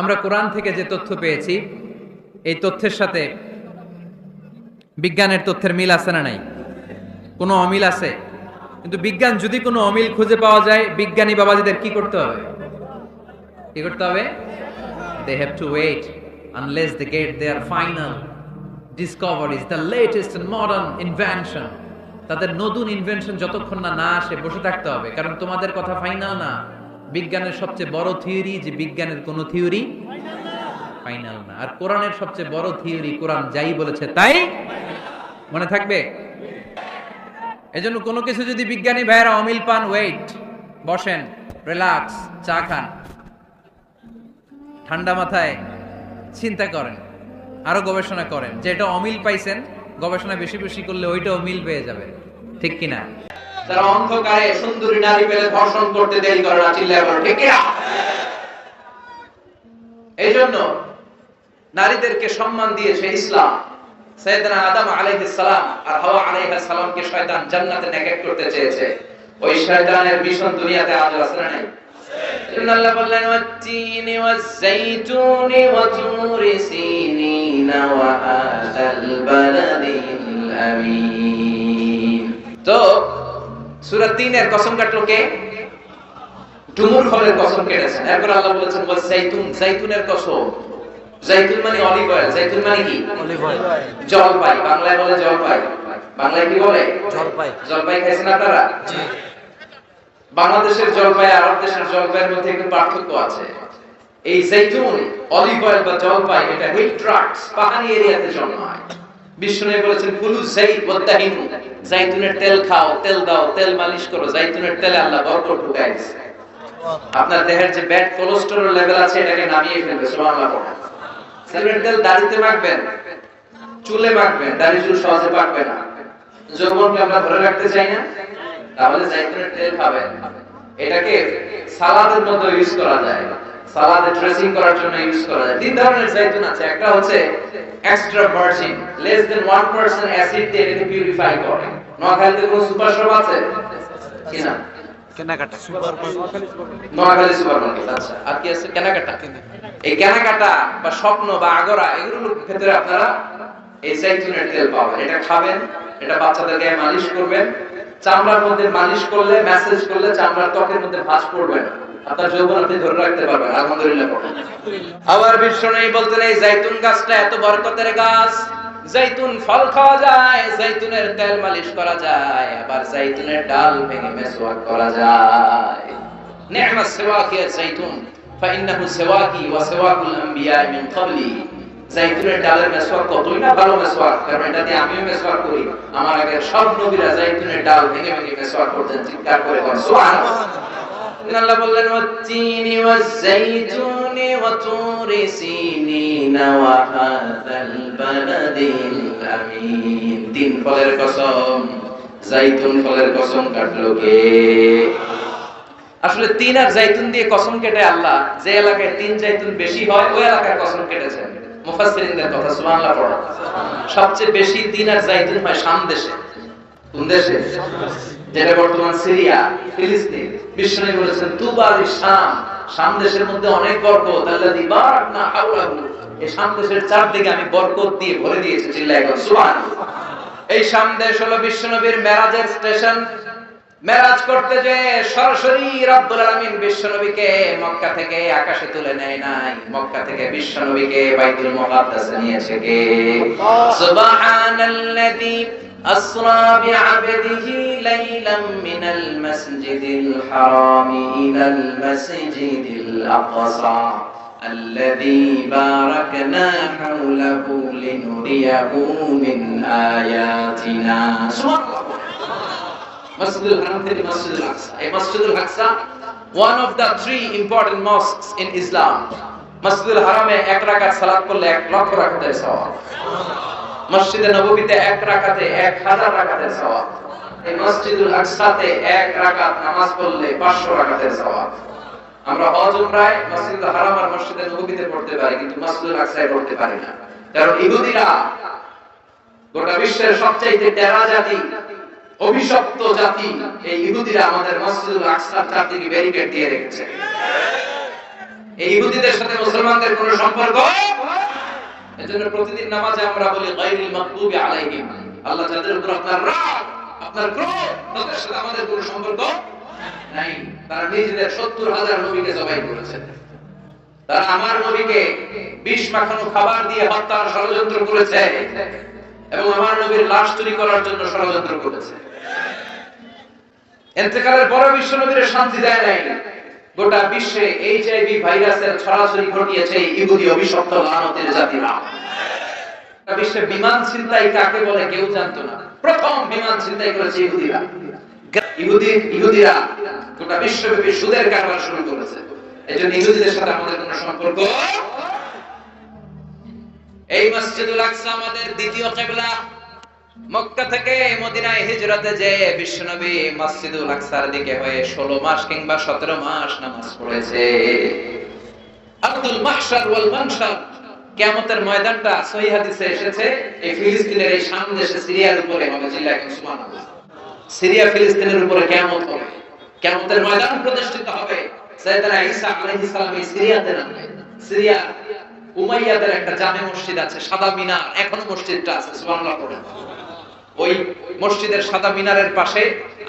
আমরা কোরআন থেকে যে তথ্য পেয়েছি, এই তথ্যের সাথে বিজ্ঞানের তথ্যের মিল আছে না নাই? কোনো অমিল আছে? কিন্তু বিজ্ঞান যদি কোনো অমিল খুঁজে পাওয়া যায়, বিজ্ঞানী বাবাজিদের কি করতে হবে? কি করতে হবে? They have to wait unless they get their final discoveries, the latest and modern invention. তাদের নতুন ইনভেনশন যতক্ষণ না আসে বসে থাকতে হবে, কারণ তোমাদের কথা ফাইনাল না। বিজ্ঞানের সবচেয়ে বড় থিওরি যে বিজ্ঞানের কোনো থিওরি ফাইনাল না, আর কোরআনের সবচেয়ে বড় থিওরি কোরআন যাই বলেছে তাই মনে থাকবে। এজন্য কোনো কিছু যদি বিজ্ঞানী ভাইয়েরা অমিল পান, ওয়েট, বসেন, রিল্যাক্স, চা খান, ঠান্ডা মাথায় চিন্তা করেন, আরো গবেষণা করেন, যে এটা অমিল পাইছেন, গবেষণা বেশি বেশি করলে ওইটাও মিল পেয়ে যাবে, ঠিক কিনা? যারা অন্ধকারে সুন্দরী নারী পেলে ধর্ষণ করতে দেরি করে না, চিল্লায় বলো ঠিক কিনা? এই জন্য নারীদেরকে সম্মান দিয়েছে ইসলাম। সাইয়েদনা আদম আলাইহিস সালাম আর হাওয়া আলাইহিস সালামকে শয়তান জান্নাতে নেকেট করতে চেয়েছে। ওই শয়তানের মিশন দুনিয়াতে আজ আছে না নাই? আল্লাহ বললেন ওয়াত-তিনি ওয়াজ-যাইতুনি ওয়া তুরি সিনিনা ওয়া হাযাল বালাদিল আমিন। তো সূরা ৩ এর কসম কাটলো কে? ডুমুর ফলের কসম কেটেছেন। এরপর আল্লাহ বলেছেন ওয়াজ-যাইতুন, যাইতুনের কসম। যাইতুন মানে অলিভ অয়েল, যাইতুন মানে কি? Olive oil. জলপাই, বাংলায় বলে জলপাই। বাংলায় কি বলে? জলপাই। জলপাই খাইছেন আপনারা? জি। বাংলাদেশের জলপাই আর আরব দেশের জলপাইয়ের মধ্যে একটু পার্থক্য আছে। এই যাইতুন, অলিভ অয়েল বা জলপাই, এটা হিল ট্রাক্টস, পাহাড়ি এরিয়াতে জন্মায়। বিষ্ণু বলেছেন কুলু যাইত ওয়াদাহিনু, যাইতুনের তেল খাও, তেল দাও, তেল মালিশ করো। যাইতুনের তেলে আল্লাহ বরকত ঢুকায় দিয়েছে। আপনার দেহের যে ব্যাড কোলেস্টেরল লেভেল আছে এটাকে নামিয়ে ফেলবে, সুবহানাল্লাহ পড়ো। যাইতুনের তেল দাড়িতে মাখবেন, চুলে মাখবেন, দাড়ি চুল সহজে পাকবে না। যৌবনকে আমরা ধরে রাখতে চাই না, তাহলে যাইতুনের তেল খাবেন। এটাকে সালাদের মধ্যে ইউজ করা যায়, সালাদে ড্রেসিং করার জন্য ইউজ করা যায়। তিন ধরনের যাইতুন আছে। একটা হচ্ছে extra virgin, less than 1% acid দিয়ে এটাকে পিউরিফাই করে। নোয়াখালীতে কোনো সুপার শপ আছে কিনা? কেনাকাটা নোয়াখালী সুপার মার্কেট। আচ্ছা, আর কি আছে? কেনাকাটা। এই কেনাকাটা বা স্বপ্ন বা আগরা, এগুলোর ক্ষেত্রে আপনারা এই যাইতুনের তেল পাবেন। এটা খাবেন, এটা বাচ্চাদের গায়ে মালিশ করবেন। চামড়ার মধ্যে মালিশ করলে, ম্যাসেজ করলে চামড়ার ত্বকের মধ্যে ভাঁজ পড়বে না, আপনার যৌবন আপনি ধরে রাখতে পারবেন। আলহামদুলিল্লাহ পড়ুন। আবার বিশ্বনবী বলতেন এই যাইতুন গাছটা এত বরকতের গাছ, যাইতুন ফল খাওয়া যায়, যাইতুনের তেল মালিশ করা যায়, আবার যাইতুনের ডাল ভেঙে মেসওয়াক করা যায়। নি'মাস সিওয়াকি যাইতুন ফাইন্নাহু সিওয়াকি ওয়া সিওয়াকুল আমবিয়া মিন ক্বাবলি। যাইতুনের ডালের মেসওয়াক কতই না ভালো মেসওয়াক, কারণ এটা দিয়ে আমিও মেসওয়াক করি। আমার আগের সব নবীরা যাইতুনের ডাল ভেঙে ভেঙে মেসওয়াক করতেন। চিৎকার করে বলেন সুবহানাল্লাহ। আল্লাহ বললেন ওয়াত-তিনি ওয়াজ-যাইতুনি ওয়া তুরি সিনিনা ওয়া হাযাল বালাদিল আমিন। তিন ফলের কসম, যাইতুন ফলের কসম কাটলো কে? আসলে তিন আর যাইতুন দিয়ে কসম কেটে আল্লাহ যে এলাকায় তিন যাইতুন বেশি হয় ওই এলাকায় কসম কেটেছেন। মুফাসসিরিনদের কথা, সুবহানাল্লাহ পড়ো। সবচেয়ে বেশি তিন আর যাইতুন হয় শাম দেশে। কোন দেশে? যেটা বর্তমান সিরিয়া, ফিলিস্তিন। বিষ্ণু বলেছেন তুবা লিশাম, শাম দেশের মধ্যে অনেক বরকত। আল্লাযী বারাকনা হাওলাহু, এই শাম দেশের চারদিকে আমি বরকত দিয়ে ভরে দিয়েছি। চিল্লায় বল সুবহানাল্লাহ। এই শাম দেশ হলো বিশ্বনবীর মেরাজের স্টেশন। মেরাজ করতে যে সরাসরি রব্বুল আলামিন বিশ্বনবীকে মক্কা থেকে আকাশে তুলে নেয় নাই, মক্কা থেকে বিশ্বনবীকে বাইতুল মুকাদ্দাসে নিয়েছে কে? সুবহানাল্লাযী أسرى بعبده ليلا من المسجد الحرام إلى المسجد الأقصى الذي باركنا حوله لنريه من آياتنا. مسجد الحرام থেকে মসজিদুল আকসা। এই মসজিদুল আকসা one of the three important mosques in Islam. মসজিদুল হারামে 1 রাকাত সালাত করলে 1 লক্ষ রাকাতের সওয়াব, মসজিদে নববীতে 1 রাকাতে 1000 রাকাতের সওয়াব, এই মসজিদুল আকসাতে 1 রাকাত নামাজ পড়লে 500 রাকাতের সওয়াব। আমরা হজ উমরায় মসজিদুল হারাম আর মসজিদে নববীতে পড়তে পারি, কিন্তু মসজিদুল আকসায় পড়তে পারি না। কারণ ইহুদিরা গোটা বিশ্বের সবচেয়ে টেরা জাতি, অভিশপ্ত জাতি, এই ইহুদিরা আমাদের মসজিদুল আকসার চারদিকে ব্যারিকেড দিয়ে রেখেছে। এই ইহুদিদের সাথে মুসলমানদের কোনো সম্পর্ক, এজন্য প্রতিদিন নামাজে আমরা বলি গায়রিল মাগদুবি আলাইহিম, আল্লাহ যাদের উপর আপনার রাগ, আপনার ক্রোধ, তাদের সাথে আমাদের কোনো সম্পর্ক নাই। তারা নিজেদের 70,000 নবীকে জবাই করেছে, তারা আমার নবীকে বিষ মাখানো খাবার দিয়ে হত্যার ষড়যন্ত্র করেছে এবং আমার নবীর লাশ চুরি করার জন্য ষড়যন্ত্র করেছে। ইন্তেকালের পরে বিশ্ব নবীর শান্তি দেয় নাই। গোটা বিশ্বে এইচআইভি ভাইরাসের ছড়াছড়ি ঘটিয়েছে ইহুদি অভিশপ্ত লানতের জাতিরা। বিশ্বে বিমান ছিনতাই কাকে বলে কেউ জানতো না, প্রথম বিমান ছিনতাই করেছে ইহুদিরা। ইহুদিরা গোটা বিশ্বব্যাপী সুদের কারবার শুরু করেছে। এজন্য ইহুদিদের সাথে আমাদের কোনো সম্পর্ক। এই মসজিদুল আকসা আমাদের দ্বিতীয় কিবলা। মক্কা থেকে মদিনায় হিজরতে যে বিশ্বনবী মসজিদুল আকসার দিকে হয়ে 16 মাস কিংবা 17 মাস নামাজ পড়েছে। আব্দুল মাহশার ওয়াল মানশার, কিয়ামতের ময়দানটা সহিহ হাদিসে এসেছে এই ফিলিস্তিনের এই শাম দেশে সিরিয়ার উপরে হবে। জিল্লাহ সুবহানাল্লাহ। সিরিয়া ফিলিস্তিনের উপরে কিয়ামত হবে, কিয়ামতের ময়দান প্রতিষ্ঠিত হবে। সাইয়েদনা ঈসা আলাইহিস সালাম এই সিরিয়াতে নামবেন। সিরিয়া উমাইয়াদের একটা জামে মসজিদ আছে, সাদা মিনার, এখনো মসজিদটা আছে। সুবহানাল্লাহ পড়েন। ওই মসজিদের সাদা মিনারের পাশে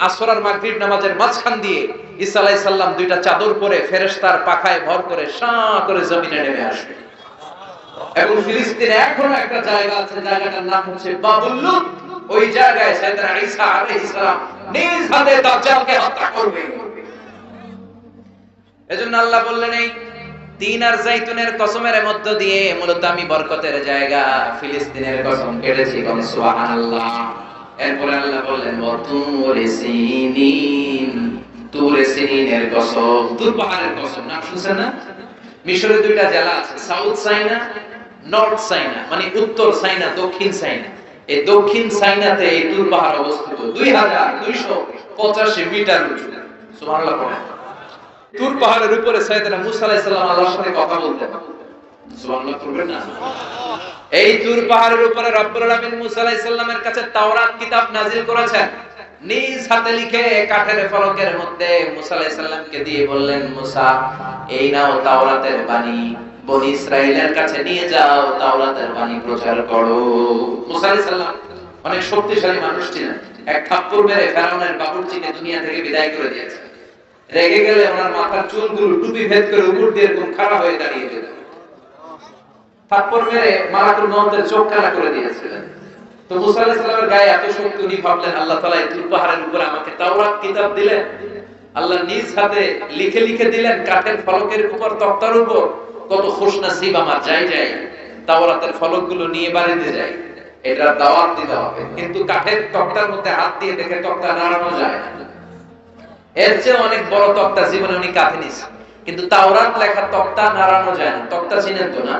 আসর আর মাগরিব নামাজের মাঝখান দিয়ে ঈসা আলাইহিস সালাম দুইটা চাদর পরে ফেরেশতার পাখায় ভর করে শাঁ করে জমিনে নেমে আসবে। এবং ফিলিস্তিনে এখনো একটা জায়গা আছে, জায়গাটার নাম হচ্ছে বাবুল লুদ। ওই জায়গায় সাইয়েদনা ঈসা আলাইহিস সালাম নিজ হাতে দাজ্জালকে হত্যা করবে। এজন্য আল্লাহ বললেন এই তিন আর জাইতুনের কসমের মধ্য দিয়ে মূলত আমি বরকতের জায়গা ফিলিস্তিনের কসম কেটেছি। সুবহানাল্লাহ। এরপরে আল্লাহ বললেন ওয়াতুরে সিনিন, তুরে সিনিনের কসম, তুর পাহাড়ের কসম। নাম শুনছেন না? মিশরের দুইটা জেলা আছে, সাউথ সাইনা, নর্থ সাইনা, মানে উত্তর সাইনা, দক্ষিণ সাইনা। এই দক্ষিণ সাইনাতে এই তুর পাহাড় অবস্থিত 2285 মিটার উঁচু। সুবহানাল্লাহ পড়েন। তুর পাহাড়ের উপরে সাইয়েদনা মুসা আলাইহিস সালাম আল্লাহর সাথে কথা বলতেন। সুবহানাল্লাহ পড়বেন না? এই তুর পাহাড়ের উপরে রব্বুল আলামিন মুসা আলাইহিস সালামের কাছে তাওরাত কিতাব নাযিল করেছেন, নিজ হাতে লিখে কাঠের ফলকের মধ্যে মুসা আলাইহিস সালামকে দিয়ে বললেন, মুসা এই নাও তাওরাতের বাণী, বনি ইসরাইলের কাছে নিয়ে যাও, তাওরাতের বাণী প্রচার করো। মুসা আলাইহিস সালাম অনেক শক্তিশালী মানুষ ছিলেন। এক থাপ্পড় মেরে ফেরাউনের বাবুর্চিকে দুনিয়া থেকে বিদায় করে দিয়েছে। রেগে গেলে ওনার মাথার চুলগুলো টুপি ভেদ করে উপর দিয়ে এরকম খাড়া হয়ে দাঁড়িয়ে যেত। থাপ্পড় মেরে মালাকুল মউতের চোখ কানা করে দিয়েছিলেন। তো মুসা আলাইহিস সালামের গায়ে এত শক্তি, উনি ভাবলেন আল্লাহ তাআলা এই তুর পাহাড়ের উপরে আমাকে তাওরাত কিতাব দিলেন, আল্লাহ নিজ হাতে লিখে লিখে দিলেন কাঠের ফলকের উপর, তক্তার উপর। কত খুশনসিব আমার, যাই যাই তাওরাতের ফলকগুলো নিয়ে বাড়িতে যাই, এটা দাওয়াত দিতে হবে। কিন্তু কাঠের তক্তার মধ্যে হাত দিয়ে দেখে তক্তা নাড়ানো যায় না। এর চেয়ে অনেক বড় তক্তা জীবনে উনি কাঁধে নিয়েছেন, কিন্তু তাওরাত লেখা তক্তা নাড়ানো যায় না। তক্তা চিনেন তো না?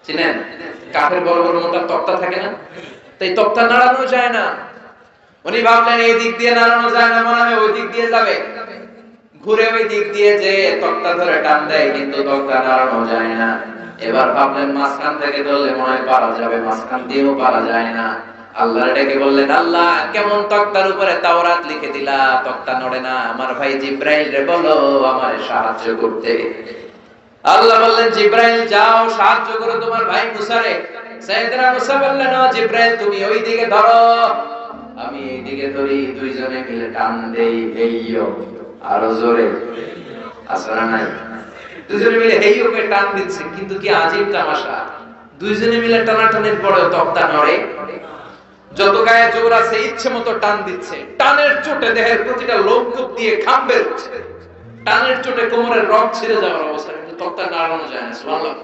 চিনেন? কাঠের বড় বড় মোটা তক্তা থাকে না? তাই তক্তা নাড়ানো যায় না। উনি ভাবলেন এই দিক দিয়ে নাড়ানো যায় না, মনে হয় ওই দিক দিয়ে যাবে। ঘুরে ওই দিক দিয়ে যে তক্তা ধরে টান দেয়, কিন্তু তক্তা নাড়ানো যায় না। এবার ভাবলেন মাঝখান থেকে ধরলে মনে হয় পারা যাবে, মাঝখান দিয়েও পারা যায় না। আল্লাহর ডেকে বললেন, আল্লাহ কেমন তক্তার উপরে তাওরাত লিখে দিলা, তক্তা নড়ে না, আমার ভাই জিব্রাইল রে বলো আমারে সাহায্য করতে। আল্লাহ বললেন, জিব্রাইল যাও সাহায্য করো তোমার ভাই মুসারে। সাইয়েদনা মুসা বললেন, ও জিব্রাইল তুমি ওই দিকে ধরো, আমি এই দিকে ধরি, দুইজনে মিলে টান দেই, হেইয়ো, আরো জোরে। আসরা নাই? দুইজনে মিলে হেইয়ো করে টান দিচ্ছে। কিন্তু কি আজীব তামাশা, দুইজনে মিলে টানাটানির পরে তক্তা নড়ে। যত গায়ে জোর আছে ইচ্ছে মতো টান দিচ্ছে, টানের চোটে দেহের প্রতিটা লোমকূপ দিয়ে ঘাম বের হচ্ছে, টানের চোটে কোমরের রগ ছিঁড়ে যাওয়ার অবস্থা, কিন্তু তক্তা নাড়ানো যায় না। সুবহানাল্লাহ।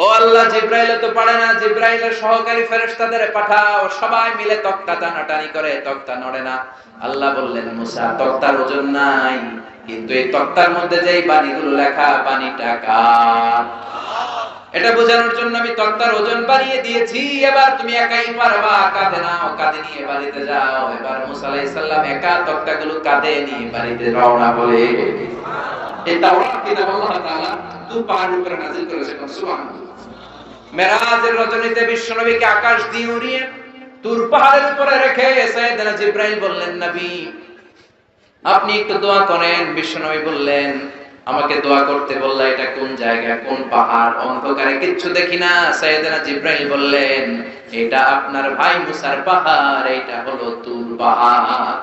ও আল্লাহ, জিব্রাইল তো পারে না, জিব্রাইলের সহকারী ফেরেশতাদের পাঠাও, সবাই মিলে তক্তা টানাটানি করে, তক্তা নড়ে না। আল্লাহ বললেন, মুসা তক্তার ওজন নাই, কিন্তু এই তক্তার মধ্যে যে বাণীগুলো লেখা, বাণীটা কার? এটা বোঝানোর জন্য আমি তক্তার ওজন বাড়িয়ে দিয়েছি। এবার তুমি একাই পারবা, কাঁধে নাও, কাঁধে নিয়ে বাড়িতে যাও। এবার মুসা আলাইহিস সালাম একা তক্তাগুলো কাঁধে নিয়ে বাড়িতে রওনা বলে। এই তাওরাত কিতাব আল্লাহ তাআলা তুর পাহাড়ের উপরে নাযিল করেছেন। সুবহানাল্লাহ। মেরাজের রজনীতে বিশ্বনবীকে আকাশ দিয়ে উড়িয়ে তুর পাহাড়ের উপরে রেখে সাইয়েদনা জিবরাইল বললেন, নবী আপনি একটু দোয়া করেন। বিশ্বনবী বললেন, আমাকে দোয়া করতে বললা, এটা কোন জায়গা, কোন পাহাড়? অন্ধকারে কিচ্ছু দেখি না। সাইয়েদনা জিবরাইল বললেন, এটা আপনার ভাই মুসার পাহাড়, এটা হলো তুর পাহাড়।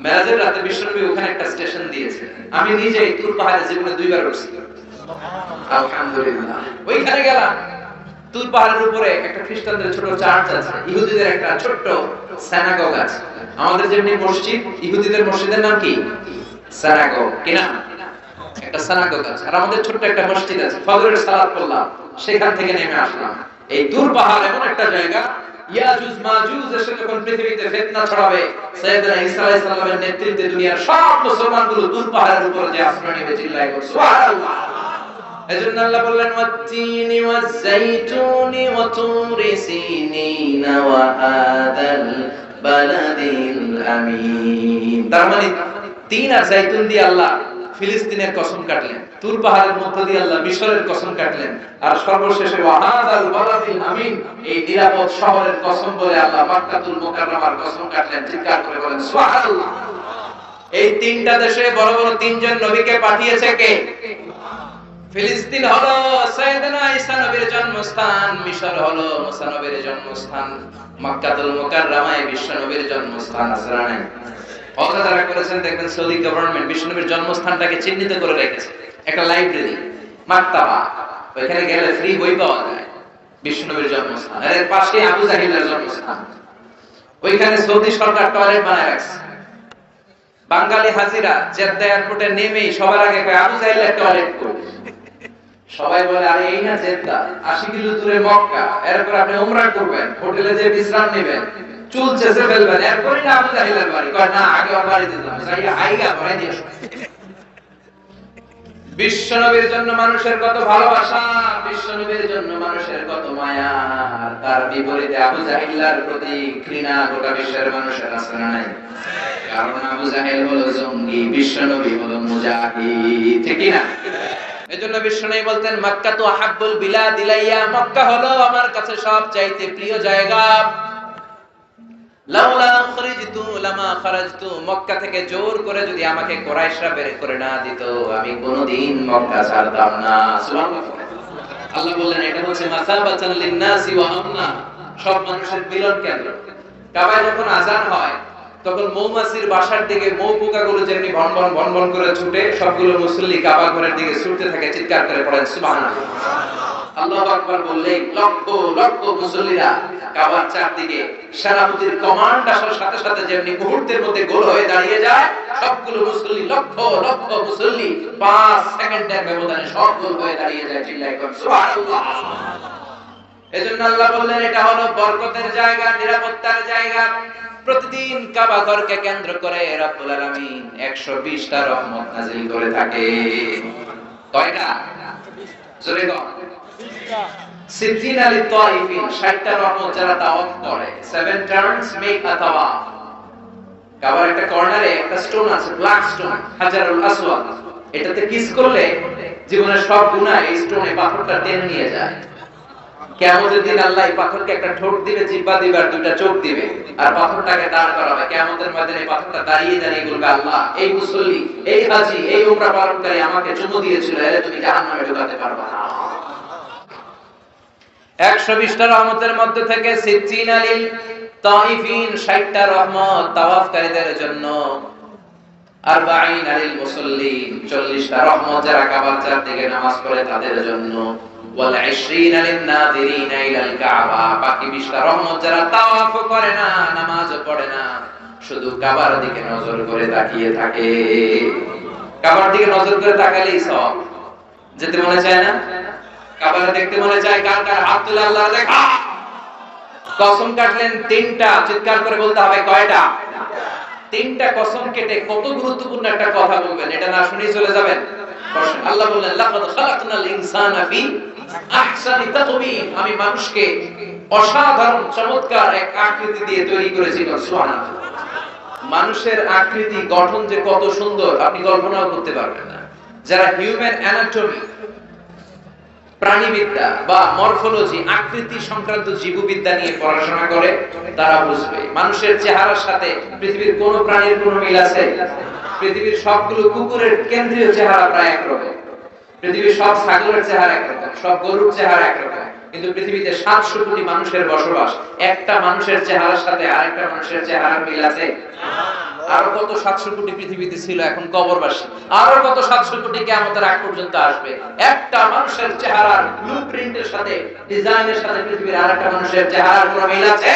মেরাজের রাতে বিশ্বনবী ওখানে একটা স্টেশন দিয়েছেন। আমি নিজে তুর পাহাড়ে জীবনে 2 বার উঠছি। আলহামদুলিল্লাহ। ওইখানে গেলাম। তুর পাহাড়ের উপরে একটা খ্রিস্টানদের ছোট চার্চ আছে, ইহুদিদের একটা ছোট্ট সিনাগগ আছে। আমাদের যেমনি মসজিদ, ইহুদিদের মসজিদের নাম কি? সিনাগগ। কি নাম? একটা সিনাগগ আছে। আর আমাদের ছোট্ট একটা মসজিদ আছে। ফজরের সালাত পড়লাম, সেখান থেকে নেমে আসলাম। এই তুর পাহাড় এমন একটা জায়গা, ইয়াজুজ মাজুজ এসে যখন পৃথিবীতে ফিতনা ছড়াবে, সাইয়েদনা ঈসা আলাইহিস সালামের নেতৃত্বে দুনিয়ার সব মুসলমানগুলো তুর পাহাড়ের উপরে যে আশ্রয় নেবে, চিল্লায় বলবে সুবহানাল্লাহ। এজন্য আল্লাহ বললেন, ওয়াত-তিনি ওয়াজ-যাইতুনি ওয়া তুরি সিনিনা ওয়া হাদাল বালাদিল আমিন। তার মানে তিন আর জাইতুন দিয়ে আল্লাহ ফিলিস্তিনের কসম কাটলেন, তুর পাহাড়ের মধ্য দিয়ে আল্লাহ মিশরের কসম কাটলেন, আর সর্বশেষে ওয়া হাদাল বালাদিল আমিন, এই নিরাপদ শহরের কসম বলে আল্লাহ মক্কাতুল মুকাররমার কসম কাটলেন। চিৎকার করে বলেন সুবহানাল্লাহ। এই তিনটা দেশে বড় বড় তিনজন নবীকে পাঠিয়েছে কে? ফিলিস্তিন হলো সাইয়েদনা ঈসা নবীর জন্মস্থান, মিশর হলো মুসা নবীর জন্মস্থান, মক্কাতুল মুকাররমায় বিশ্ব নবীর জন্মস্থান। আসরানে কথা যারা করেছেন দেখবেন সৌদি গভর্নমেন্ট বিশ্ব নবীর জন্মস্থানটাকে চিহ্নিত করে রেখেছে। একটা লাইব্রেরি, মাকতাবা, ওইখানে গেলে ফ্রি বই পাওয়া যায়। বিশ্ব নবীর জন্মস্থান, এর পাশে আবু জাহিলের জন্মস্থান। ওইখানে সৌদি সরকার টয়লেট বানায় রাখছে। বাঙালি হাজিরা জেদ্দা এয়ারপোর্টে নেমেই সবার আগে কয় আবু জাহিলের টয়লেট কই। সবাই বলে, আরে এই না জেদ্দা, 80 কিলো দূরে মক্কা, এরপর আপনি উমরা করবেন, হোটেলে যে বিশ্রাম নেবেন, চুল চেঁচে ফেলবেন, এরপরই না আবু জাহিলের বাড়ি। কয় না, আগে ওর বাড়িতে যাবেন, যাইয়া আইগা ভরে দিয়ে আসুন। বিশ্ব নবীর জন্য মানুষের কত ভালোবাসা, বিশ্ব নবীর জন্য মানুষের কত মায়া, তার বিপরীতে আবু জাহিলের প্রতি ঘৃণা গোটা বিশ্বের মানুষের আছে না নাই? কারণ আবু জাহিল হলো জঙ্গি, বিশ্ব নবী হলো মুজাহিদ। ঠিক না? এজন্য বিশ্বনবী বলতেন, মক্কা তো আহাব্বুল বিলাদ ইলাইয়া, মক্কা হলো আমার কাছে সবচাইতে প্রিয় জায়গা। লাউলা খরিজতু লামা খারাজতু, মক্কা থেকে জোর করে যদি আমাকে কুরাইশরা বের করে না দিত, আমি কোনোদিন মক্কা ছাড়তাম না। সুবহানাল্লাহ। আল্লাহ বললেন, এটা হচ্ছে মাসাবাতান লিন-নাসি ওয়া আমনা, সব মানুষের মিলন কেন্দ্র। কাবায় যখন আযান হয়, তখন মৌমাছির বাসার দিকে মৌ পোকাগুলো যেমনি ভনভন ভনভন করে ছুটে, সবগুলো মুসল্লি কাবা ঘরের দিকে ছুটতে থাকে, চিৎকার করে পড়েন সুবহানাল্লাহ। আল্লাহু আকবার বললে লক্ষ লক্ষ মুসল্লিরা কাবার চারদিকে সেনাপতির কমান্ড আসার সাথে সাথে যেমনি মুহূর্তের মধ্যে গোল হয়ে দাঁড়িয়ে যায়, সবগুলো মুসল্লি, লক্ষ লক্ষ মুসল্লি 5 সেকেন্ডের ব্যবধানে সব গোল হয়ে দাঁড়িয়ে যায়। চিল্লায় কর সুবহানাল্লাহ। এজন্য আল্লাহ বললেন, এটা হলো বরকতের জায়গা, নিরাপত্তার জায়গা। প্রতিদিন কাবা ঘরকে কেন্দ্র করে রব্বুল আলামিন 120টা রহমত নাযিল করে থাকে। কয়টা? জোরে বল। 60 লিত-তাওয়াফিন, 60টা রহমত যারা তাওয়াফ করে। 7 টার্নস মেক আ তাওয়াফ। কাবার একটা কর্নারে একটা স্টোন আছে, ব্ল্যাক স্টোন, হাজারুল আসওয়াদ। এটাতে কিস করলে জীবনের সব গুনাহ এই স্টোনে, পাথরটা টেনে নিয়ে যায়। কিয়ামতের দিন আল্লাহ এই পাথরকে একটা ঠোঁট দিবে, জিহ্বা দিবে, আর দুইটা চোখ দিবে, আর পাথরটাকে দাঁড় করাবে। কিয়ামতের ময়দানে পাথরটা দাঁড়িয়ে দাঁড়িয়ে বলবে, আল্লাহ, এই মুসল্লি, এই হাজী, এই উমরা পালনকারী আমাকে চুমু দিয়েছিল, এরে তুমি জাহান্নামে ঢোকাতে পারবে না। 120টা রহমতের মধ্যে থেকে 60 লিল তাইফিন, 60টা রহমত তাওয়াফকারীদের জন্য। 40 লিল মুসাল্লিন, 40টা রহমত যারা কাবার চারদিকে নামাজ পড়ে তাদের জন্য। ওয়াল 20 লিন নাযিরিনা ইলাল কাবা, বাকি 20টা রহমত যারা তাওয়াফ করে না, নামাজও পড়ে না, শুধু কাবার দিকে নজর করে তাকিয়ে থাকে। কাবার দিকে নজর করে তাকালেই সব। যেতে মনে চায় না? কাবারে দেখতে মনে চায়? কার কার হাত তুলে আল্লাহ দেখা। কসম কাটলেন 3টা, চিৎকার করে বলতে হবে কয়টা? তিনটা কসম কেটে কত গুরুত্বপূর্ণ একটা কথা বলবেন, এটা না শুনেই চলে যাবেন? আল্লাহ বললেন লাকাদ খালাকনাল ইনসানা ফি আহসানি তাকওয়িম, আমি মানুষকে অসাধারণ চমৎকার এক আকৃতি দিয়ে তৈরি করেছি। সুবহানাল্লাহ। মানুষের আকৃতি গঠন যে কত সুন্দর আপনি কল্পনাও করতে পারবেন না। যারা হিউম্যান অ্যানাটমি, প্রাণীবিদ্যা বা মরফোলজি, আকৃতি সংক্রান্ত জীববিদ্যা নিয়ে পড়াশোনা করে তারা বুঝবে মানুষের চেহারার সাথে পৃথিবীর কোন প্রাণীর কোন মিল আছে? পৃথিবীর সবগুলো কুকুরের কেন্দ্রীয় চেহারা প্রায় একরকম, পৃথিবীর সব ছাগলের চেহারা একরকম, সব গরুর চেহারা একরকম, কিন্তু পৃথিবীতে 700 কোটি মানুষের বসবাস, একটা মানুষের চেহারার সাথে আরেকটা মানুষের চেহারার মিল আছে? আরো কত 700 কোটি পৃথিবীতে ছিল, এখন কবরবাসী। আরো কত 700 কোটি কিয়ামতের আগ পর্যন্ত আসবে। একটা মানুষের চেহারার ব্লুপ্রিন্টের সাথে, ডিজাইনের সাথে পৃথিবীর আরেকটা মানুষের চেহারার কোনো মিল আছে?